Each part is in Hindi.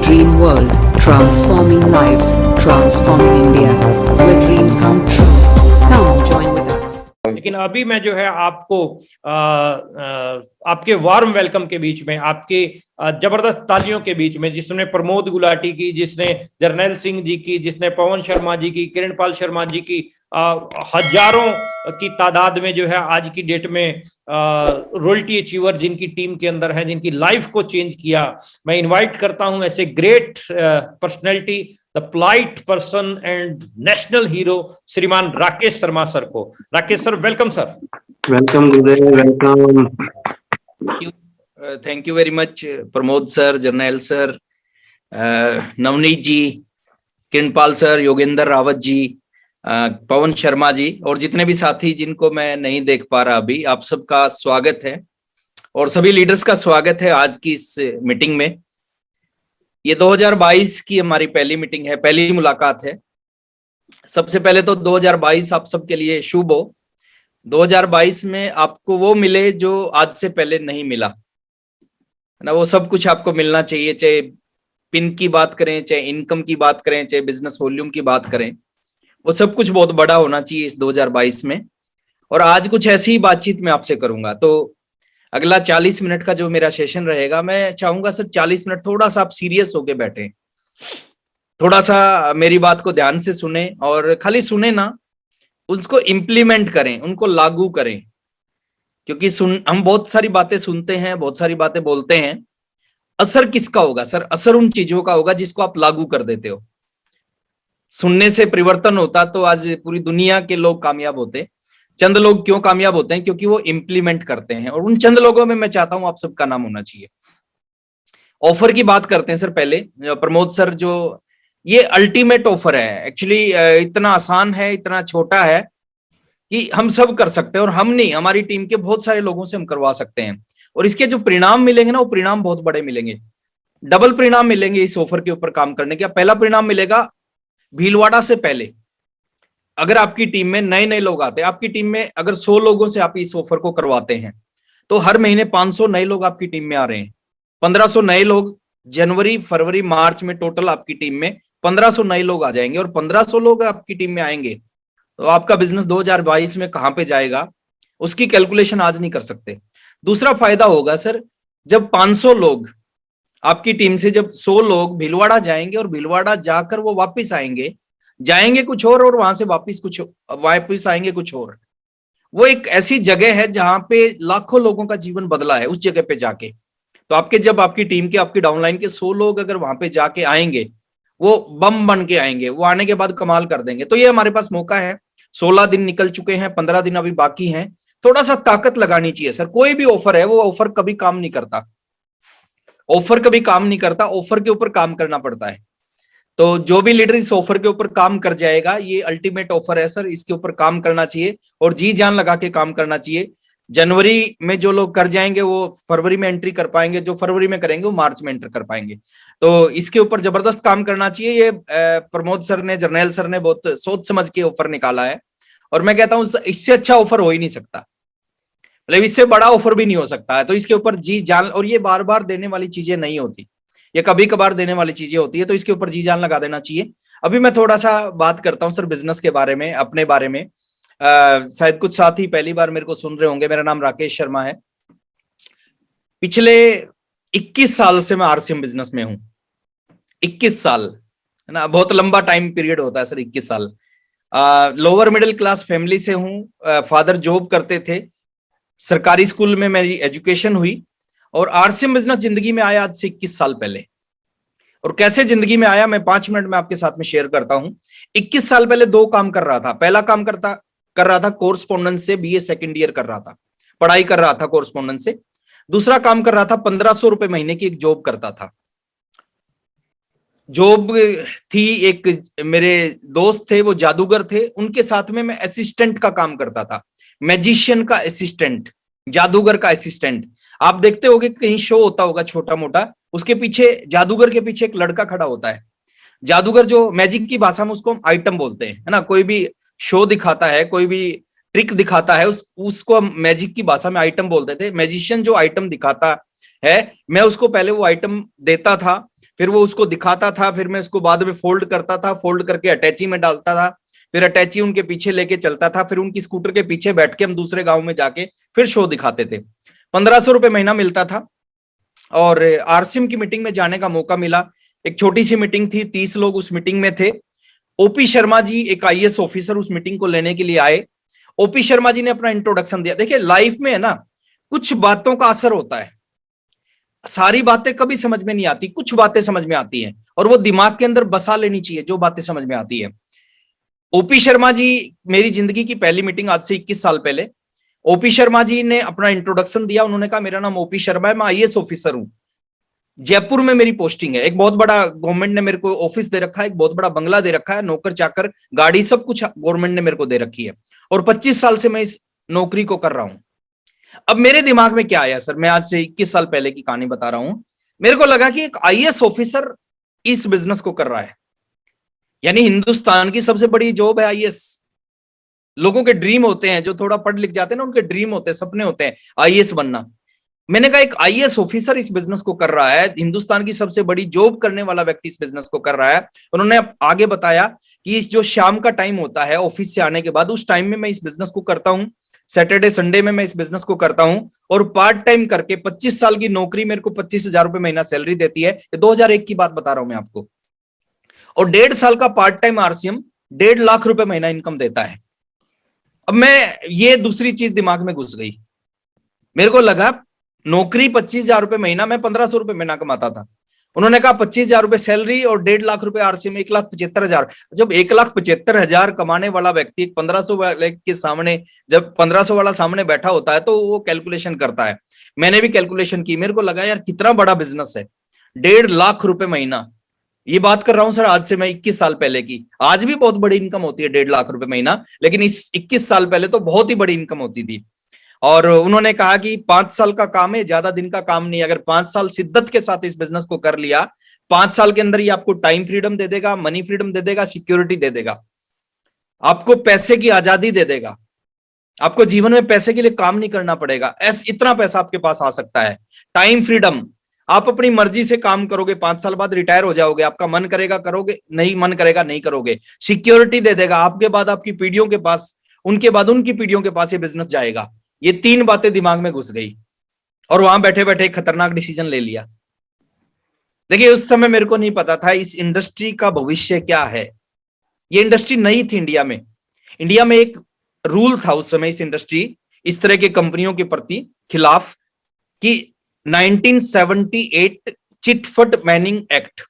dream world, transforming lives, transforming India, where dreams come true. Come join with us. लेकिन अभी मैं जो है आपको आपके वार्म वेलकम के बीच में, आपके जबरदस्त तालियों के बीच में, जिसने प्रमोद गुलाटी की, जिसने जर्नैल सिंह जी की, जिसने पवन शर्मा जी की, किरणपाल शर्मा जी की, हजारों की तादाद में जो है आज की डेट में रॉयल्टी अचीवर जिनकी टीम के अंदर है, जिनकी लाइफ को चेंज किया, मैं इनवाइट करता हूं ऐसे great personality, the polite person and national hero श्रीमान राकेश शर्मा सर को। Rakesh sir, welcome sir. Welcome गुरुदेव, welcome. Thank you very much Pramod sir, Jarnail sir, Navneet ji, Kiranpal sir, Yogendra Rawat ji, Pawan Sharma ji और जितने भी साथी जिनको मैं नहीं देख पा रहा अभी, आप सबका स्वागत है और सभी लीडर्स का स्वागत है आज की इस मीटिंग में। ये 2022 की हमारी पहली मीटिंग है, पहली मुलाकात है। सबसे पहले तो 2022 आप सबके लिए शुभ हो। 2022 में आपको वो मिले जो आज से पहले नहीं मिला, है ना। वो सब कुछ आपको मिलना चाहिए, चाहे पिन की बात करें, चाहे इनकम की बात करें, चाहे बिजनेस वॉल्यूम की बात करें, वो सब कुछ बहुत बड़ा होना चाहिए इस 2022 में। और आज कुछ ऐसी ही बातचीत मैं आपसे करूंगा। तो अगला 40 मिनट का जो मेरा सेशन रहेगा, मैं चाहूंगा सर 40 मिनट थोड़ा सा आप सीरियस होके बैठे, थोड़ा सा मेरी बात को ध्यान से सुने और खाली सुने ना, उसको इम्प्लीमेंट करें, उनको लागू करें। क्योंकि हम बहुत सारी बातें सुनते हैं, बहुत सारी बातें बोलते हैं, असर किसका होगा सर? असर उन चीजों का होगा जिसको आप लागू कर देते हो। सुनने से परिवर्तन होता तो आज पूरी दुनिया के लोग कामयाब होते। चंद लोग क्यों कामयाब होते हैं? क्योंकि वो इम्प्लीमेंट करते हैं, और उन चंद लोगों में मैं चाहता हूं आप सबका नाम होना चाहिए। ऑफर की बात करते हैं सर। पहले प्रमोद सर, जो ये अल्टीमेट ऑफर है, एक्चुअली इतना आसान है, इतना छोटा है कि हम सब कर सकते हैं, और हम नहीं, हमारी टीम के बहुत सारे लोगों से हम करवा सकते हैं। और इसके जो परिणाम मिलेंगे ना, वो परिणाम बहुत बड़े मिलेंगे। डबल परिणाम मिलेंगे इस ऑफर के ऊपर काम करने के। पहला परिणाम मिलेगा, भीलवाड़ा से पहले अगर आपकी टीम में नए नए लोग आते हैं, आपकी टीम में अगर 100 लोगों से आप इस ऑफर को करवाते हैं, तो हर महीने 500 नए लोग आपकी टीम में आ रहे हैं। 1500 नए लोग जनवरी, फरवरी, मार्च में टोटल आपकी टीम में 1500 नए लोग आ जाएंगे। और 1500 लोग आपकी टीम में आएंगे तो आपका बिजनेस 2022 में कहां पे जाएगा, उसकी कैलकुलेशन आज नहीं कर सकते। दूसरा फायदा होगा सर, जब 500 लोग आपकी टीम से, जब 100 लोग भीलवाड़ा जाएंगे और भीलवाड़ा जाकर वो वापस आएंगे, जाएंगे कुछ और वहां से वापस आएंगे कुछ और। वो एक ऐसी जगह है जहां पे लाखों लोगों का जीवन बदला है उस जगह पे जाके। तो जब आपकी टीम के, आपकी डाउनलाइन के 100 लोग अगर वहां पे जाके आएंगे, वो बम बन के आएंगे, वो आने के बाद कमाल कर देंगे। तो ये हमारे पास मौका है। 16 दिन निकल चुके हैं, 15 दिन अभी बाकी हैं। थोड़ा सा ताकत लगानी चाहिए सर। कोई भी ऑफर है, वो ऑफर कभी काम नहीं करता, ऑफर कभी काम नहीं करता, ऑफर के ऊपर काम करना पड़ता है। तो जो भी लीडर इस ऑफर के ऊपर काम कर जाएगा, ये अल्टीमेट ऑफर है सर, इसके ऊपर काम करना चाहिए और जी जान लगा के काम करना चाहिए। जनवरी में जो लोग कर जाएंगे वो फरवरी में एंट्री कर पाएंगे, जो फरवरी में करेंगे वो मार्च में एंटर कर पाएंगे। तो इसके ऊपर जबरदस्त काम करना चाहिए। ये प्रमोद सर ने, जर्नैल सर ने बहुत सोच समझ के ऑफर निकाला है, और मैं कहता हूं इससे अच्छा ऑफर हो ही नहीं सकता, मतलब इससे बड़ा ऑफर भी नहीं हो सकता है। तो इसके ऊपर जी जान, और ये बार बार देने वाली चीजें नहीं होती, ये कभी कभार देने वाली चीजें होती है। तो इसके ऊपर जी जान लगा देना चाहिए। अभी मैं थोड़ा सा बात करता हूं सर बिजनेस के बारे में, अपने बारे में। शायद कुछ साथी पहली बार मेरे को सुन रहे होंगे। मेरा नाम राकेश शर्मा है। पिछले 21 साल से मैं आरसीएम बिजनेस में हूं। 21 साल, है ना, बहुत लंबा टाइम पीरियड होता है सर 21 साल। लोअर मिडिल क्लास फैमिली से हूं। फादर जॉब करते थे, सरकारी स्कूल में मेरी एजुकेशन हुई, और आरसीएम बिजनेस जिंदगी में आया आज से 21 साल पहले। और कैसे जिंदगी में आया, मैं 5 मिनट में आपके साथ में शेयर करता हूं। 21 साल पहले 2 काम कर रहा था। पहला काम कर रहा था कोरस्पोंडेंस से, बीए सेकंड ईयर कर रहा था, पढ़ाई कर रहा था कोरस्पोंडेंस से। दूसरा काम कर रहा था, 1500 रुपए महीने की एक जॉब करता था। जॉब थी, एक मेरे दोस्त थे, वो जादूगर थे, उनके साथ में मैं असिस्टेंट का काम करता था। मैजिशियन का असिस्टेंट, जादूगर का असिस्टेंट। आप देखते होगे कहीं शो होता होगा छोटा मोटा, उसके पीछे, जादूगर के पीछे एक लड़का खड़ा होता है। जादूगर, जो मैजिक की भाषा में उसको हम आइटम बोलते हैं, है ना। कोई भी शो दिखाता है, कोई भी ट्रिक दिखाता है, उसको हम मैजिक की भाषा में आइटम बोलते थे। मैजिशियन जो आइटम दिखाता है, मैं उसको पहले वो आइटम देता था, फिर वो उसको दिखाता था, फिर मैं उसको बाद में फोल्ड करता था, फोल्ड करके अटैची में डालता था, फिर अटैची उनके पीछे लेके चलता था, फिर उनकी स्कूटर के पीछे बैठ के हम दूसरे गांव में जाके फिर शो दिखाते थे। 1500 रुपए महीना मिलता था। और आरसीएम की मीटिंग में जाने का मौका मिला। एक छोटी सी मीटिंग थी, 30 लोग उस मीटिंग में थे। ओपी शर्मा जी एक आईएएस ऑफिसर उस मीटिंग को लेने के लिए आए। ओपी शर्मा जी ने अपना इंट्रोडक्शन दिया। देखिए लाइफ में है ना, कुछ बातों का असर होता है, सारी बातें कभी समझ में नहीं आती, कुछ बातें समझ में आती हैं और वो दिमाग के अंदर बसा लेनी चाहिए जो बातें समझ में आती है। ओपी शर्मा जी, मेरी जिंदगी की पहली मीटिंग आज से 21 साल पहले, ओपी शर्मा जी ने अपना इंट्रोडक्शन दिया। उन्होंने कहा मेरा नाम ओपी शर्मा है, मैं आईएएस ऑफिसर हूं, जयपुर में मेरी पोस्टिंग है। एक बहुत बड़ा गवर्नमेंट ने मेरे को ऑफिस दे रखा है, एक बहुत बड़ा बंगला दे रखा है, नौकर चाकर गाड़ी सब कुछ गवर्नमेंट ने मेरे को दे रखी है और 25 साल से मैं इस नौकरी को कर रहा हूं। अब मेरे दिमाग में क्या आया सर, मैं आज से 21 साल पहले की कहानी बता रहा हूं। मेरे को लगा कि एक आईएएस ऑफिसर इस बिजनेस को कर रहा है, यानी हिंदुस्तान की सबसे बड़ी जॉब है आईएएस। लोगों के ड्रीम होते हैं, जो थोड़ा पढ़ लिख जाते हैं ना, उनके ड्रीम होते हैं, सपने होते हैं आईएएस बनना। मैंने कहा एक आईएएस ऑफिसर इस बिजनेस को कर रहा है, हिंदुस्तान की सबसे बड़ी जॉब करने वाला व्यक्ति इस बिजनेस को कर रहा है। उन्होंने आगे बताया कि इस जो शाम का टाइम होता है ऑफिस से आने के बाद, उस टाइम में मैं इस बिजनेस को करता हूं, सैटरडे संडे में मैं इस बिजनेस को करता हूं और पार्ट टाइम करके 25 साल की नौकरी मेरे को 25,000 रुपए महीना सैलरी देती है। 2001 की बात बता रहा हूं मैं आपको। और 1.5 साल का पार्ट टाइम आरसीएम 1.5 लाख रुपए महीना इनकम देता है। अब मैं, ये दूसरी चीज दिमाग में घुस गई। मेरे को लगा नौकरी 25,000 रुपए महीना, मैं 1,500 रुपए महीना कमाता था। उन्होंने कहा 25,000 रुपए सैलरी और 1.5 लाख रुपए आरसीएम, 1,75,000। जब 1,75,000 कमाने वाला व्यक्ति 1,500 वाले के सामने, जब 1,500 वाला सामने बैठा होता है तो वो कैलकुलेशन करता है। मैंने भी कैलकुलेशन की, मेरे को लगा यार कितना बड़ा बिजनेस है, 1.5 लाख रुपए महीना। ये बात कर रहा हूं सर आज से मैं 21 साल पहले की। आज भी बहुत बड़ी इनकम होती है 1.5 लाख रुपए महीना, लेकिन इस 21 साल पहले तो बहुत ही बड़ी इनकम होती थी। और उन्होंने कहा कि 5 साल का काम है, ज्यादा दिन का काम नहीं। अगर 5 साल शिद्दत के साथ इस बिजनेस को कर लिया, 5 साल के अंदर ही आपको टाइम फ्रीडम दे देगा, मनी फ्रीडम दे देगा, सिक्योरिटी दे देगा, आपको पैसे की आजादी दे देगा, आपको जीवन में पैसे के लिए काम नहीं करना पड़ेगा। इतना पैसा आपके पास आ सकता है, टाइम फ्रीडम, आप अपनी मर्जी से काम करोगे, 5 साल बाद रिटायर हो जाओगे, आपका मन करेगा करोगे, नहीं मन करेगा नहीं करोगे। सिक्योरिटी दे देगा, आपके बाद आपकी पीढ़ियों के पास, उनके बाद उनकी पीढ़ियों के पास ये बिजनेस जाएगा। ये 3 बातें दिमाग में घुस गई और वहां बैठे बैठे एक खतरनाक डिसीजन ले लिया। देखिए उस समय मेरे को नहीं पता था इस इंडस्ट्री का भविष्य क्या है। ये इंडस्ट्री नई थी इंडिया में। इंडिया में एक रूल था उस समय इस इंडस्ट्री, इस तरह के कंपनियों के प्रति खिलाफ, कि 1978 चिटफंड मैनिंग एक्ट।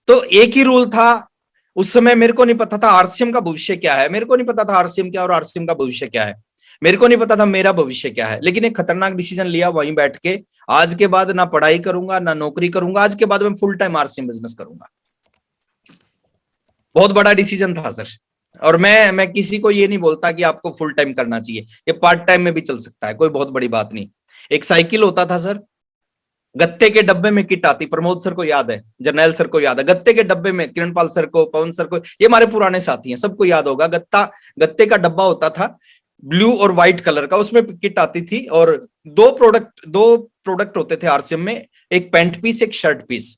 तो एक ही रूल था उस समय। मेरे को नहीं पता था आरसीएम का भविष्य क्या है, मेरे को नहीं पता था आरसीएम क्या और आरसीएम का भविष्य क्या है, मेरे को नहीं पता था मेरा भविष्य क्या है। लेकिन एक खतरनाक डिसीजन लिया वहीं बैठ के, आज के बाद ना पढ़ाई करूंगा ना नौकरी करूंगा, आज के बाद मैं फुल टाइम आरसीएम बिजनेस करूंगा। बहुत बड़ा डिसीजन था सर। और मैं किसी को ये नहीं बोलता कि आपको फुल टाइम करना चाहिए, ये पार्ट टाइम में भी चल सकता है, कोई बहुत बड़ी बात नहीं। एक साइकिल होता था सर, गत्ते के डब्बे में किट आती, प्रमोद सर को याद है, जर्नैल सर को याद है, गत्ते के डब्बे में, किरणपाल सर को, पवन सर को, ये हमारे पुराने साथी हैं, सबको याद होगा। गत्ते का डब्बा होता था ब्लू और व्हाइट कलर का, उसमें किट आती थी और 2 प्रोडक्ट होते थे आरसीएम में, एक पैंट पीस एक शर्ट पीस,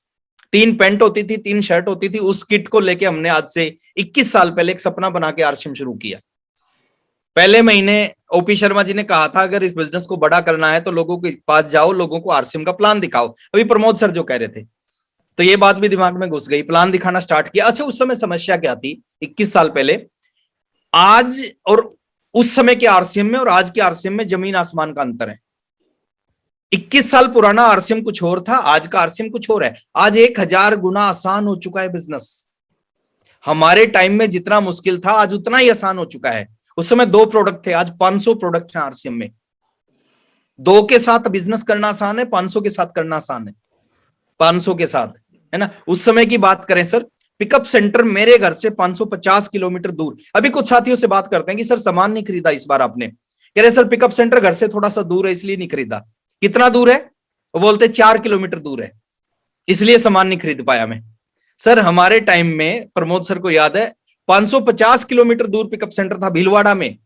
3 पैंट होती थी 3 शर्ट होती थी। उस किट को लेके हमने आज से 21 साल पहले एक सपना बना के आरसीएम शुरू किया। पहले महीने ओपी शर्मा जी ने कहा था अगर इस बिजनेस को बड़ा करना है तो लोगों के पास जाओ, लोगों को आरसीएम का प्लान दिखाओ। अभी प्रमोद सर जो कह रहे थे, तो ये बात भी दिमाग में घुस गई, प्लान दिखाना स्टार्ट किया। अच्छा उस समय समस्या क्या थी 21 साल पहले, आज और उस समय के आरसीएम में और आज के आरसीएम में जमीन आसमान का अंतर है। 21 साल पुराना आरसीएम कुछ और था, आज का आरसीएम कुछ और है। आज 1000 गुना आसान हो चुका है बिजनेस। हमारे टाइम में जितना मुश्किल था आज उतना ही आसान हो चुका है। उस समय 2 प्रोडक्ट थे, आज 500 प्रोडक्ट हैं आरसीएम में। 2 के साथ बिजनेस करना आसान है, 500 के साथ करना आसान है। 500 के साथ, है ना। उस समय की बात करें सर, पिकअप सेंटर मेरे घर से 550 किलोमीटर दूर। अभी कुछ साथियों से बात करते हैं कि सर सामान नहीं खरीदा इस बार आपने, कह रहे सर पिकअप सेंटर घर से थोड़ा सा दूर है इसलिए नहीं खरीदा। कितना दूर है? वो बोलते 4 किलोमीटर दूर है इसलिए सामान नहीं खरीद पाया मैं। सर हमारे टाइम में, प्रमोद सर को याद है, 550 किलोमीटर दूर पिकअप सेंटर था भीलवाड़ा में।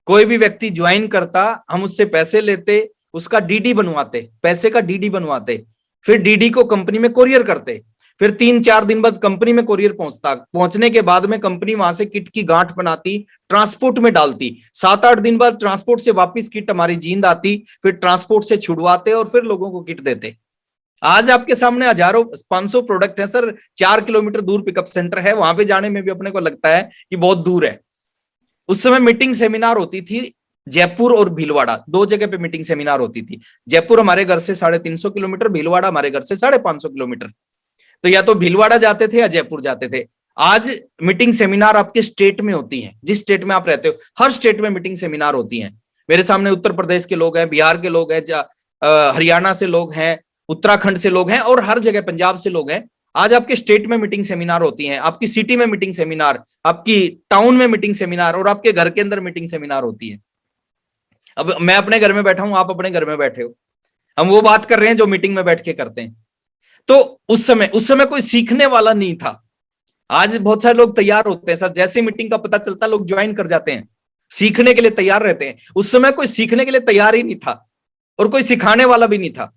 कोई भी व्यक्ति ज्वाइन करता, हम उससे पैसे लेते, उसका डीडी बनवाते, पैसे का डीडी बनवाते, फिर डीडी को कंपनी में कोरियर करते, फिर 3-4 दिन बाद कंपनी में कोरियर पहुंचता, पहुंचने के बाद में कंपनी वहां से किट की गांठ बनाती, ट्रांसपोर्ट में डालती, 7-8 दिन बाद ट्रांसपोर्ट से वापस किट हमारी जींद आती, फिर ट्रांसपोर्ट से छुड़वाते और फिर लोगों को किट देते। आज आपके सामने हजारों 500 प्रोडक्ट है सर, 4 किलोमीटर दूर पिकअप सेंटर है, वहां पे जाने में भी अपने को लगता है कि बहुत दूर है। उस समय मीटिंग सेमिनार होती थी जयपुर और भीलवाड़ा, 2 जगह पे मीटिंग सेमिनार होती थी। जयपुर हमारे घर से 350 किलोमीटर, भीलवाड़ा हमारे घर से 550 किलोमीटर। तो या तो भीलवाड़ा जाते थे या जयपुर जाते थे। आज मीटिंग सेमिनार आपके स्टेट में होती है, जिस स्टेट में आप रहते हो हर स्टेट में मीटिंग सेमिनार होती है। मेरे सामने उत्तर प्रदेश के लोग हैं, बिहार के लोग हैं, हरियाणा से लोग हैं, उत्तराखंड से लोग हैं और हर जगह पंजाब से लोग हैं। आज आपके स्टेट में मीटिंग सेमिनार होती हैं, आपकी सिटी में मीटिंग सेमिनार, आपकी टाउन में मीटिंग सेमिनार और आपके घर के अंदर मीटिंग सेमिनार होती है। अब मैं अपने घर में बैठा हूं, आप अपने घर में बैठे हो, हम वो बात कर रहे हैं जो मीटिंग में बैठ के करते हैं। तो उस समय कोई सीखने वाला नहीं था। आज बहुत सारे लोग तैयार होते हैं सर, जैसे मीटिंग का पता चलता लोग ज्वाइन कर जाते हैं, सीखने के लिए तैयार रहते हैं। उस समय कोई सीखने के लिए तैयार ही नहीं था और कोई सिखाने वाला भी नहीं था।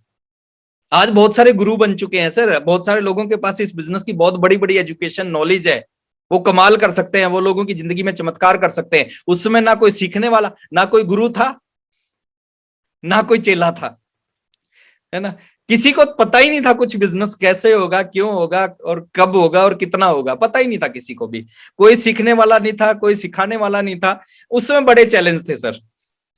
आज बहुत सारे गुरु बन चुके हैं सर, बहुत सारे लोगों के पास इस बिजनेस की बहुत बड़ी बड़ी एजुकेशन नॉलेज है, वो कमाल कर सकते हैं, वो लोगों की जिंदगी में चमत्कार कर सकते हैं। उस समय ना कोई सीखने वाला, ना कोई गुरु था, ना कोई चेला था, है ना। किसी को पता ही नहीं था कुछ बिजनेस कैसे होगा, क्यों होगा और कब होगा और कितना होगा, पता ही नहीं था किसी को भी। कोई सीखने वाला नहीं था, कोई सिखाने वाला नहीं था। उस समय बड़े चैलेंज थे सर।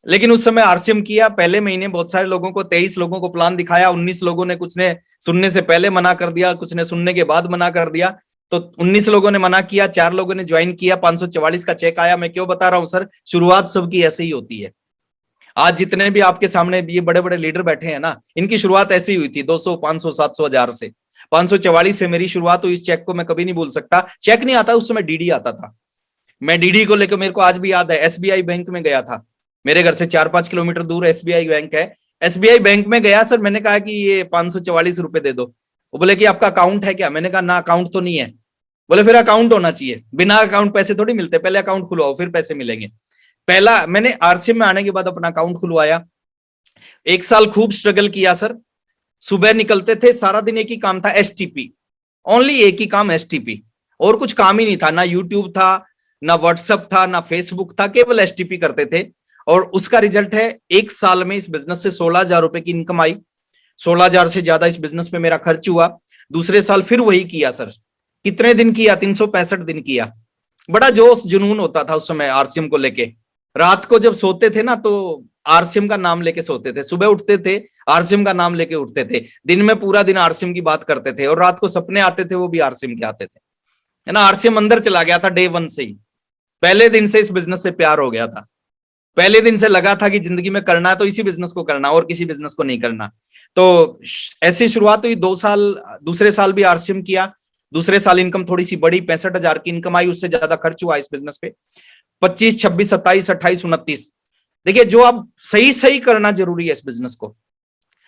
लेकिन उस समय आरसीएम किया, पहले महीने बहुत सारे लोगों को, 23 लोगों को प्लान दिखाया, 19 लोगों ने, कुछ ने सुनने से पहले मना कर दिया, कुछ ने सुनने के बाद मना कर दिया। तो 19 लोगों ने मना किया, 4 लोगों ने ज्वाइन किया, 544 का चेक आया। मैं क्यों बता रहा हूं सर, शुरुआत सबकी ऐसे ही होती है। आज जितने भी आपके सामने ये बड़े बड़े लीडर बैठे हैं ना, इनकी शुरुआत ऐसी हुई थी 200, 500, 700, 1000 से। 544 से मेरी शुरुआत हुई। इस चेक को मैं कभी नहीं भूल सकता। चेक नहीं आता उस समय, डीडी आता था। मैं डीडी को लेकर, मेरे को आज भी याद है, एसबीआई बैंक में गया था। मेरे घर से 4-5 किलोमीटर दूर एसबीआई बैंक है। एसबीआई बैंक में गया सर, मैंने कहा कि ये 544 रुपए दे दो। वो बोले कि आपका अकाउंट है क्या? मैंने कहा ना, अकाउंट तो नहीं है। बोले फिर अकाउंट होना चाहिए, बिना अकाउंट पैसे थोड़ी मिलते, पहले अकाउंट खुलवाओ फिर पैसे मिलेंगे। पहला मैंने आरसीएम में आने के बाद अपना अकाउंट खुलवाया। 1 साल खूब स्ट्रगल किया सर। सुबह निकलते थे, सारा दिन एक ही काम था, एसटीपी, ओनली एक ही काम, एसटीपी, और कुछ काम ही नहीं था। ना यूट्यूब था, ना व्हाट्सएप था, ना फेसबुक था, केवल एसटीपी करते थे। और उसका रिजल्ट है 1 साल में इस बिजनेस से 16,000 रुपए की इनकम आई। 16,000 से ज्यादा इस बिजनेस में मेरा खर्च हुआ। दूसरे साल फिर वही किया सर। कितने दिन किया? 365 दिन किया। बड़ा जोश जुनून होता था उस समय आरसीएम को लेके। रात को जब सोते थे ना, तो आरसीएम का नाम लेके सोते थे, सुबह उठते थे आरसीएम का नाम लेके उठते थे। दिन में पूरा दिन आरसीएम की बात करते थे और रात को सपने आते थे, वो भी आरसीएम के आते थे, है ना। आरसीएम अंदर चला गया था डे 1 से ही। पहले दिन से इस बिजनेस से प्यार हो गया था। पहले दिन से लगा था कि जिंदगी में करना है तो इसी बिजनेस को करना और किसी बिजनेस को नहीं करना। तो ऐसी शुरुआत हुई। 2 साल, दूसरे साल भी आरसीएम किया। दूसरे साल इनकम थोड़ी सी बड़ी, 65,000 की इनकम आई। उससे ज्यादा खर्च हुआ इस बिजनेस पे। 25, 26, 27, 28, 29। देखिए, जो आप सही सही करना जरूरी है इस बिजनेस को।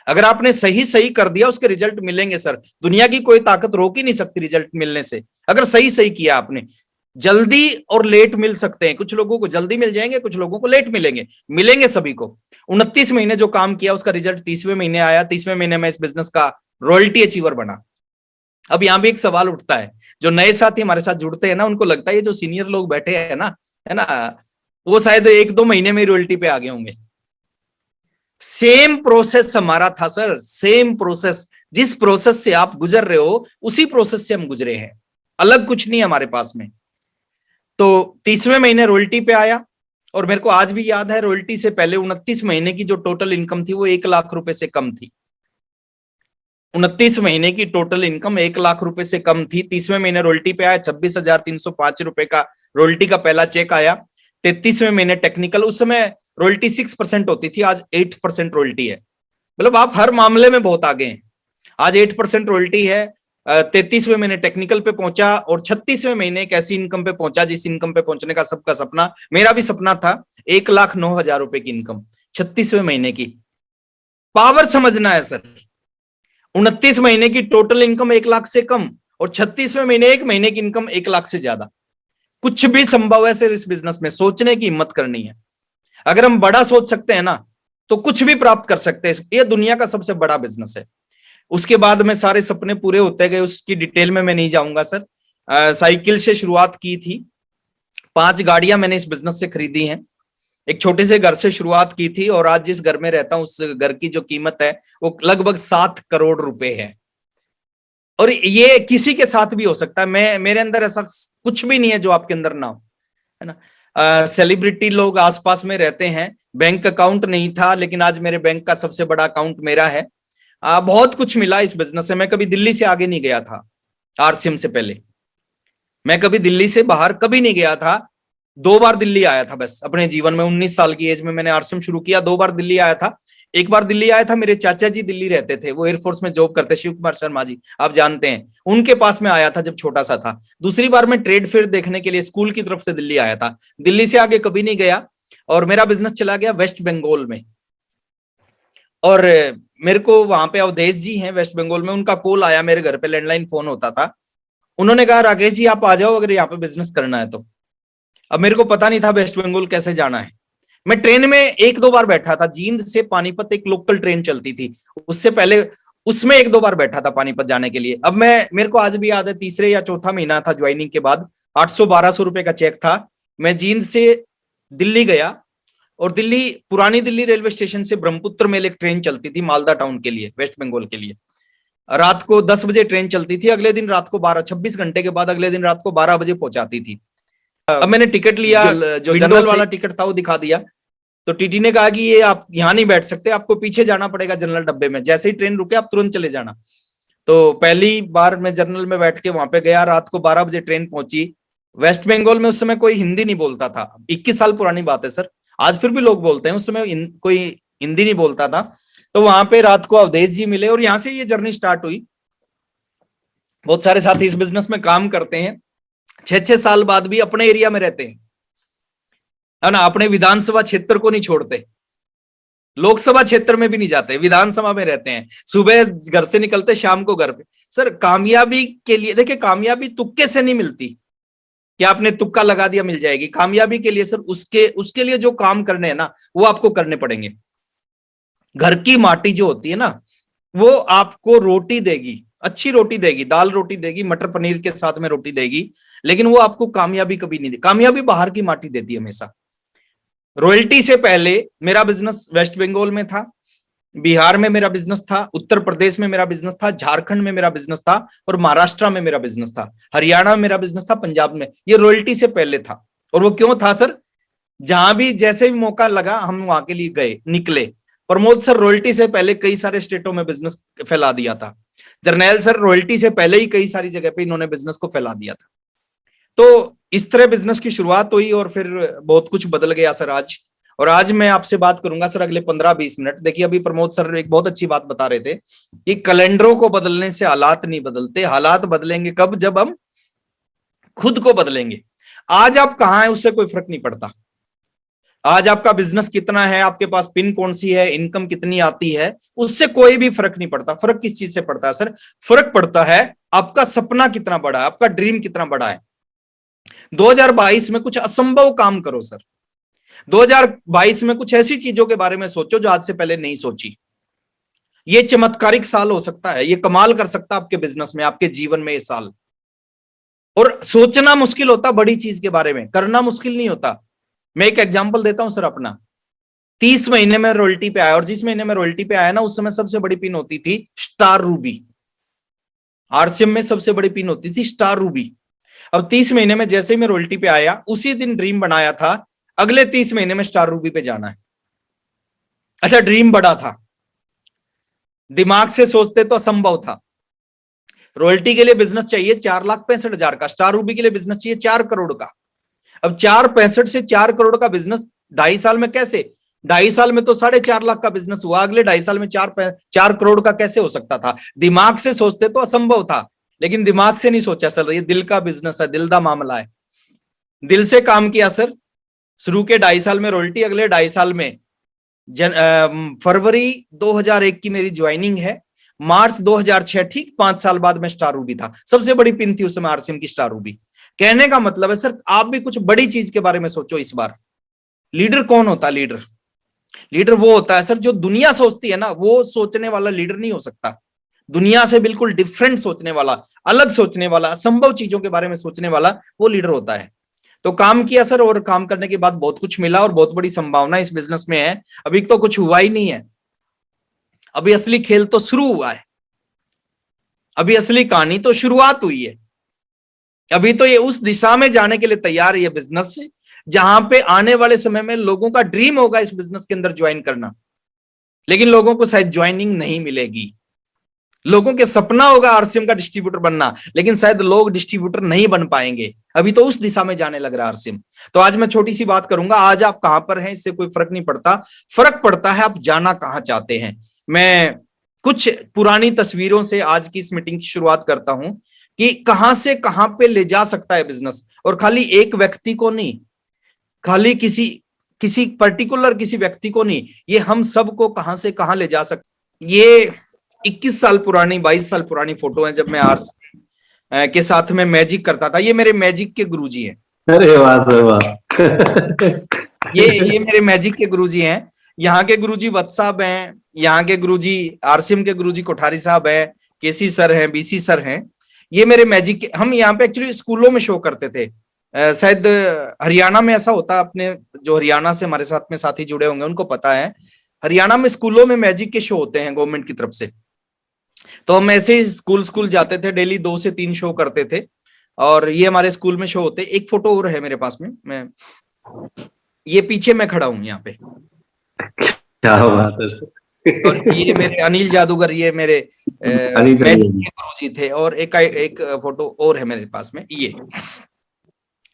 अगर आपने सही सही कर दिया, उसके रिजल्ट मिलेंगे सर। दुनिया की कोई ताकत रोक ही नहीं सकती रिजल्ट मिलने से, अगर सही सही किया आपने। जल्दी और लेट मिल सकते हैं, कुछ लोगों को जल्दी मिल जाएंगे, कुछ लोगों को लेट मिलेंगे, मिलेंगे सभी को। 29 महीने जो काम किया उसका रिजल्ट 30वें महीने आया। 30वें महीने में इस बिजनेस का रॉयल्टी अचीवर बना। अब यहां भी एक सवाल उठता है, जो नए साथी हमारे साथ जुड़ते हैं ना, उनको लगता है ये जो सीनियर लोग बैठे हैं ना, है ना, वो शायद 1-2 महीने में रॉयल्टी पे आ गए होंगे। सेम प्रोसेस हमारा था सर, सेम प्रोसेस। जिस प्रोसेस से आप गुजर रहे हो उसी प्रोसेस से हम गुजरे हैं, अलग कुछ नहीं हमारे पास में। तो 30वें महीने रॉयल्टी पे आया। और मेरे को आज भी याद है, रॉयल्टी से पहले 29 महीने की जो टोटल इनकम थी वो 1 लाख रुपए से कम थी। 29 महीने की टोटल इनकम 1 लाख रुपए से कम थी। 30वें महीने रॉयल्टी पे आया, 26,305 रुपए का रॉयल्टी का पहला चेक आया। 33वें महीने टेक्निकल, उस समय रॉयल्टी 6% होती थी, आज 8% रॉयल्टी है। मतलब आप हर मामले में बहुत आगे हैं। आज 8% रॉयल्टी है। 33वें महीने टेक्निकल पे पहुंचा और 36वें महीने एक ऐसी इनकम पे पहुंचा जिस इनकम पे पहुंचने का सबका सपना, मेरा भी सपना था। 1,09,000 रुपए की इनकम 36वें महीने की। पावर समझना है सर। 29 महीने की टोटल इनकम 1 लाख से कम और 36वें महीने 1 महीने की इनकम 1 लाख से ज्यादा। कुछ भी संभव है सर इस बिजनेस में, सोचने की हिम्मत करनी है। अगर हम बड़ा सोच सकते हैं ना, तो कुछ भी प्राप्त कर सकते हैं। यह दुनिया का सबसे बड़ा बिजनेस है। उसके बाद में सारे सपने पूरे होते गए, उसकी डिटेल में मैं नहीं जाऊंगा सर। साइकिल से शुरुआत की थी, 5 गाड़ियां मैंने इस बिजनेस से खरीदी हैं। एक छोटे से घर से शुरुआत की थी और आज जिस घर में रहता हूं उस घर की जो कीमत है वो लगभग 7 करोड़ रुपए है। और ये किसी के साथ भी हो सकता है। मेरे अंदर ऐसा कुछ भी नहीं है जो आपके अंदर ना हो, है ना। सेलिब्रिटी लोग आसपास में रहते हैं, बैंक अकाउंट नहीं था लेकिन आज मेरे बैंक का सबसे बड़ा अकाउंट मेरा है। बहुत कुछ मिला इस बिजनेस से। मैं कभी दिल्ली से आगे नहीं गया था, आरसीएम से पहले मैं कभी दिल्ली से बाहर कभी नहीं गया था। 2 बार दिल्ली आया था बस अपने जीवन में। 19 साल की एज में मैंने आरसीएम शुरू किया, 2 बार दिल्ली आया था। एक बार दिल्ली आया था, मेरे चाचा जी दिल्ली रहते थे, वो एयरफोर्स में जॉब करते, शिव कुमार शर्मा जी आप जानते हैं, उनके पास में आया था जब छोटा सा था। दूसरी बार मैं ट्रेड फेयर देखने के लिए स्कूल की तरफ से दिल्ली आया था। दिल्ली से आगे कभी नहीं गया। और मेरा बिजनेस चला गया वेस्ट बंगाल में। और मेरे को वहां पे अवधेश जी हैं वेस्ट बंगाल में, उनका कॉल आया मेरे घर पे, लैंडलाइन फोन होता था। उन्होंने कहा राकेश जी आप आ जाओ अगर यहाँ पे बिजनेस करना है तो। अब मेरे को पता नहीं था वेस्ट बंगाल कैसे जाना है। मैं ट्रेन में 1-2 बार बैठा था। जींद से पानीपत एक लोकल ट्रेन चलती थी, उससे पहले उसमें 1-2 बार बैठा था पानीपत जाने के लिए। अब मेरे को आज भी याद है, तीसरे या चौथा महीना था ज्वाइनिंग के बाद, 800-1200 रुपए का चेक था। मैं जींद से दिल्ली गया और पुरानी दिल्ली रेलवे स्टेशन से ब्रह्मपुत्र में एक ट्रेन चलती थी मालदा टाउन के लिए, वेस्ट बंगाल के लिए। रात को 10 बजे ट्रेन चलती थी, अगले दिन रात को 26 घंटे के बाद अगले दिन रात को 12 बजे पहुंचाती थी। अब मैंने टिकट लिया, जो जनरल वाला टिकट था वो दिखा दिया, तो टीटी ने कहा कि ये आप यहाँ नहीं बैठ सकते, आपको पीछे जाना पड़ेगा जनरल डब्बे में, जैसे ही ट्रेन रुके आप तुरंत चले जाना। तो पहली बार मैं जनरल में बैठ के वहां पे गया। रात को 12 बजे ट्रेन पहुंची। वेस्ट बंगाल में उस समय कोई हिंदी नहीं बोलता था, 21 साल पुरानी बात है सर, आज फिर भी लोग बोलते हैं, उस समय कोई हिंदी नहीं बोलता था। तो वहां पे रात को अवधेश जी मिले और यहां से ये जर्नी स्टार्ट हुई। बहुत सारे साथी इस बिजनेस में काम करते हैं, 6-6 साल बाद भी अपने एरिया में रहते हैं, है ना, अपने विधानसभा क्षेत्र को नहीं छोड़ते, लोकसभा क्षेत्र में भी नहीं जाते, विधानसभा में रहते हैं। सुबह घर से निकलते, शाम को घर पे। सर कामयाबी के लिए देखिए, कामयाबी तुक्के से नहीं मिलती कि आपने तुक्का लगा दिया मिल जाएगी। कामयाबी के लिए सर उसके लिए जो काम करने हैं ना वो आपको करने पड़ेंगे। घर की माटी जो होती है ना वो आपको रोटी देगी, अच्छी रोटी देगी, दाल रोटी देगी, मटर पनीर के साथ में रोटी देगी, लेकिन वो आपको कामयाबी कभी नहीं देगी। कामयाबी बाहर की माटी देती है हमेशा। रॉयल्टी से पहले मेरा बिजनेस वेस्ट बंगाल में था, बिहार में मेरा बिजनेस था, उत्तर प्रदेश में मेरा बिजनेस था, झारखंड में मेरा बिजनेस था और महाराष्ट्र में मेरा बिजनेस था, हरियाणा में मेरा बिजनेस था, पंजाब में। ये रॉयल्टी से पहले था। और वो क्यों था सर? जहां भी जैसे भी मौका लगा हम वहां के लिए गए, निकले। प्रमोद सर रॉयल्टी से पहले कई सारे स्टेटों में बिजनेस फैला दिया था। जर्नैल सर रॉयल्टी से पहले ही कई सारी जगह पे इन्होंने बिजनेस को फैला दिया था। तो इस तरह बिजनेस की शुरुआत हुई और फिर बहुत कुछ बदल गया सर आज। और आज मैं आपसे बात करूंगा सर अगले 15-20 मिनट। देखिए अभी प्रमोद सर एक बहुत अच्छी बात बता रहे थे कि कैलेंडरों को बदलने से हालात नहीं बदलते, हालात बदलेंगे कब? जब हम खुद को बदलेंगे। आज आप कहाँ हैं उससे कोई फर्क नहीं पड़ता। आज आपका बिजनेस कितना है, आपके पास पिन कौन सी है, इनकम कितनी आती है, उससे कोई भी फर्क नहीं पड़ता। फर्क किस चीज से पड़ता है सर? फर्क पड़ता है आपका सपना कितना बड़ा है, आपका ड्रीम कितना बड़ा है। 2022 में कुछ असंभव काम करो सर। 2022 में कुछ ऐसी चीजों के बारे में सोचो जो आज से पहले नहीं सोची। ये चमत्कारिक साल हो सकता है, ये कमाल कर सकता है आपके बिजनेस में, आपके जीवन में ये साल। और सोचना मुश्किल होता बड़ी चीज के बारे में, करना मुश्किल नहीं होता। मैं एक एग्जांपल देता हूं सर अपना। 30 महीने में रॉयल्टी पे आया और जिस महीने में रॉयल्टी पे आया ना उस समय सबसे बड़ी पिन होती थी स्टार रूबी। आरसीएम में सबसे बड़ी पिन होती थी स्टार रूबी। अब 30 महीने में जैसे ही मैं रॉयल्टी पे आया उसी दिन ड्रीम बनाया था अगले 30 महीने में स्टार रूबी पे जाना है। अच्छा ड्रीम बड़ा था, दिमाग से सोचते तो असंभव था। रॉयल्टी के लिए बिजनेस चाहिए 4,65,000 का, स्टार रूबी के लिए बिजनेस चाहिए 4 करोड़ का। अब 4,65 से 4 करोड़ का बिजनेस 2.5 साल में कैसे? 2.5 साल में तो 4.5 लाख का बिजनेस हुआ, अगले 2.5 साल में 4 करोड़ का कैसे हो सकता था? दिमाग से सोचते तो असंभव था, लेकिन दिमाग से नहीं सोचा सर। ये दिल का बिजनेस है, दिल का मामला है। दिल से काम किया सर। शुरू के 2.5 साल में रॉयल्टी, अगले 2.5 साल में फरवरी 2001 की मेरी ज्वाइनिंग है, मार्च 2006 ठीक 5 साल बाद मैं स्टार रूबी था। सबसे बड़ी पिन थी उस समय आरसीएम की स्टार रूबी। कहने का मतलब है सर आप भी कुछ बड़ी चीज के बारे में सोचो इस बार। लीडर कौन होता है? लीडर वो होता है सर जो दुनिया सोचती है ना वो सोचने वाला लीडर नहीं हो सकता। दुनिया से बिल्कुल डिफरेंट सोचने वाला, अलग सोचने वाला, असंभव चीजों के बारे में सोचने वाला वो लीडर होता है। तो काम किया सर, और काम करने के बाद बहुत कुछ मिला और बहुत बड़ी संभावना इस बिजनेस में है। अभी तो कुछ हुआ ही नहीं है, अभी असली खेल तो शुरू हुआ है, अभी असली कहानी तो शुरुआत हुई है। अभी तो ये उस दिशा में जाने के लिए तैयार है ये बिजनेस, जहां पे आने वाले समय में लोगों का ड्रीम होगा इस बिजनेस के अंदर ज्वाइन करना, लेकिन लोगों को शायद ज्वाइनिंग नहीं मिलेगी। लोगों के सपना होगा आरसीएम का डिस्ट्रीब्यूटर बनना, लेकिन शायद लोग डिस्ट्रीब्यूटर नहीं बन पाएंगे। अभी तो उस दिशा में जाने लग रहा है आरसीएम। तो आज मैं छोटी सी बात करूंगा, आज आप कहां पर हैं इससे कोई फर्क नहीं पड़ता, फर्क पड़ता है आप जाना कहां चाहते हैं। मैं कुछ पुरानी तस्वीरों से आज की इस मीटिंग की शुरुआत करता हूं कि कहां से कहां पे ले जा सकता है बिजनेस, और खाली एक व्यक्ति को नहीं, खाली किसी पर्टिकुलर किसी व्यक्ति को नहीं, ये हम सबको कहां से कहां ले जा सकते। ये 21 साल पुरानी, 22 साल पुरानी फोटो है जब मैं आर्स के साथ में मैजिक करता था। ये मेरे मैजिक के गुरुजी हैं। अरे वाह सर वाह। ये मेरे मैजिक के गुरुजी हैं। यहाँ के गुरुजी वत्स साहब हैं, यहाँ के गुरुजी आरसीएम के गुरुजी कोठारी साहब हैं, केसी सर हैं, बीसी सर हैं। ये मेरे मैजिक के, हम यहाँ पे एक्चुअली स्कूलों में शो करते थे। शायद हरियाणा में ऐसा होता है, अपने जो हरियाणा से हमारे साथ में साथी जुड़े होंगे उनको पता है, हरियाणा में स्कूलों में मैजिक के शो होते हैं गवर्नमेंट की तरफ से। तो हम ऐसे ही स्कूल जाते थे, डेली 2 से 3 शो करते थे, और ये हमारे स्कूल में शो होते। एक फोटो और है मेरे पास में, मैं ये पीछे मैं खड़ा हूं यहाँ पे, क्या बात है सर। और ये मेरे अनिल जादूगर, ये मेरे मैजिक के गुरुजी थे। और एक फोटो और है मेरे पास में, ये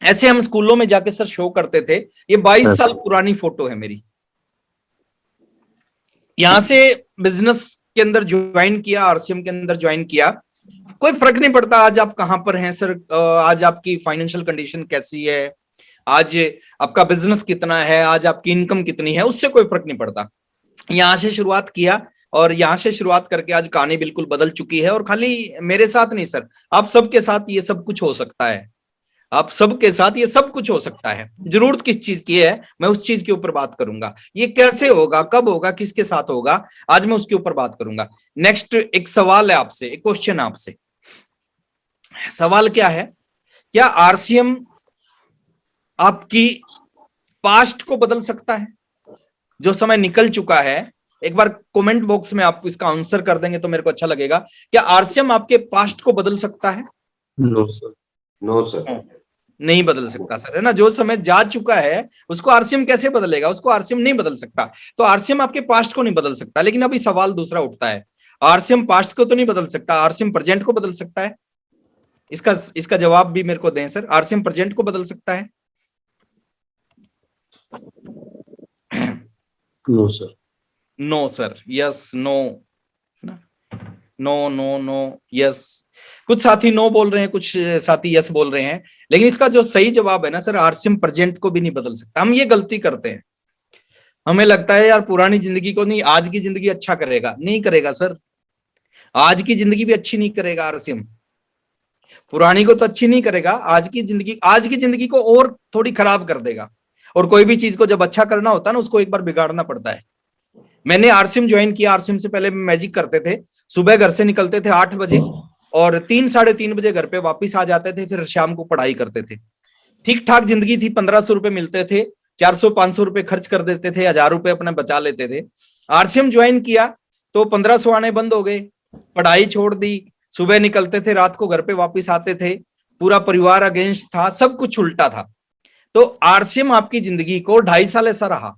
ऐसे हम स्कूलों में जाके सर शो करते थे। ये 22 साल पुरानी फोटो है मेरी। यहां से बिजनेस के अंदर ज्वाइन किया, आरसीएम के अंदर ज्वाइन किया। कोई फर्क नहीं पड़ता आज आप कहां पर हैं सर, आज आपकी फाइनेंशियल कंडीशन कैसी है, आज आपका बिजनेस कितना है, आज आपकी इनकम कितनी है, उससे कोई फर्क नहीं पड़ता। यहां से शुरुआत किया और यहां से शुरुआत करके आज कहानी बिल्कुल बदल चुकी है। और खाली मेरे साथ नहीं सर, आप सबके साथ ये सब कुछ हो सकता है, आप सबके साथ ये सब कुछ हो सकता है। जरूरत किस चीज की है, मैं उस चीज के ऊपर बात करूंगा। ये कैसे होगा, कब होगा, किसके साथ होगा, आज मैं उसके ऊपर बात करूंगा। नेक्स्ट एक सवाल है आपसे, एक क्वेश्चन आपसे। सवाल क्या है, क्या आरसीएम आपकी पास्ट को बदल सकता है? जो समय निकल चुका है, एक बार कमेंट बॉक्स में आप इसका आंसर कर देंगे तो मेरे को अच्छा लगेगा। क्या आरसीएम आपके पास्ट को बदल सकता है? No sir. नो सर, नहीं बदल सकता सर, है ना। जो समय जा चुका है उसको आरसीएम कैसे बदलेगा, उसको आरसीएम नहीं बदल सकता। तो आरसीएम आपके पास्ट को नहीं बदल सकता। लेकिन अभी सवाल दूसरा उठता है, आरसीएम पास्ट को तो नहीं बदल सकता, आरसीएम प्रेजेंट को बदल सकता है? इसका जवाब भी मेरे को दें सर। आरसीएम प्रेजेंट को बदल सकता है? No sir. No sir, yes no, no no no yes. कुछ साथी नो बोल रहे हैं, कुछ साथी यस बोल रहे हैं। लेकिन इसका जो सही जवाब है ना सर, आरसीएम प्रेजेंट को भी नहीं बदल सकता। हम ये गलती करते हैं, हमें लगता है यार पुरानी जिंदगी को नहीं, आज की जिंदगी अच्छा करेगा। नहीं करेगा सर, आज की जिंदगी भी अच्छी नहीं करेगा आरसीएम। पुरानी को तो अच्छी नहीं करेगा, आज की जिंदगी को और थोड़ी खराब कर देगा। और कोई भी चीज को जब अच्छा करना होता है ना, उसको एक बार बिगाड़ना पड़ता है। मैंने आरसीएम ज्वाइन किया, आरसीएम से पहले मैजिक करते थे। सुबह घर से निकलते थे 8 बजे और 3 साढ़े 3 बजे घर पे वापिस आ जाते थे, फिर शाम को पढ़ाई करते थे। ठीक ठाक जिंदगी थी, 1500 रुपए मिलते थे, 400-500 रुपए खर्च कर देते थे, 1000 रुपए अपने बचा लेते थे। आरसीएम ज्वाइन किया तो 1500 आने बंद हो गए, पढ़ाई छोड़ दी, सुबह निकलते थे, रात को घर पे वापिस आते थे, पूरा परिवार अगेंस्ट था, सब कुछ उल्टा था। तो आरसीएम आपकी जिंदगी को 2.5 साल ऐसा रहा।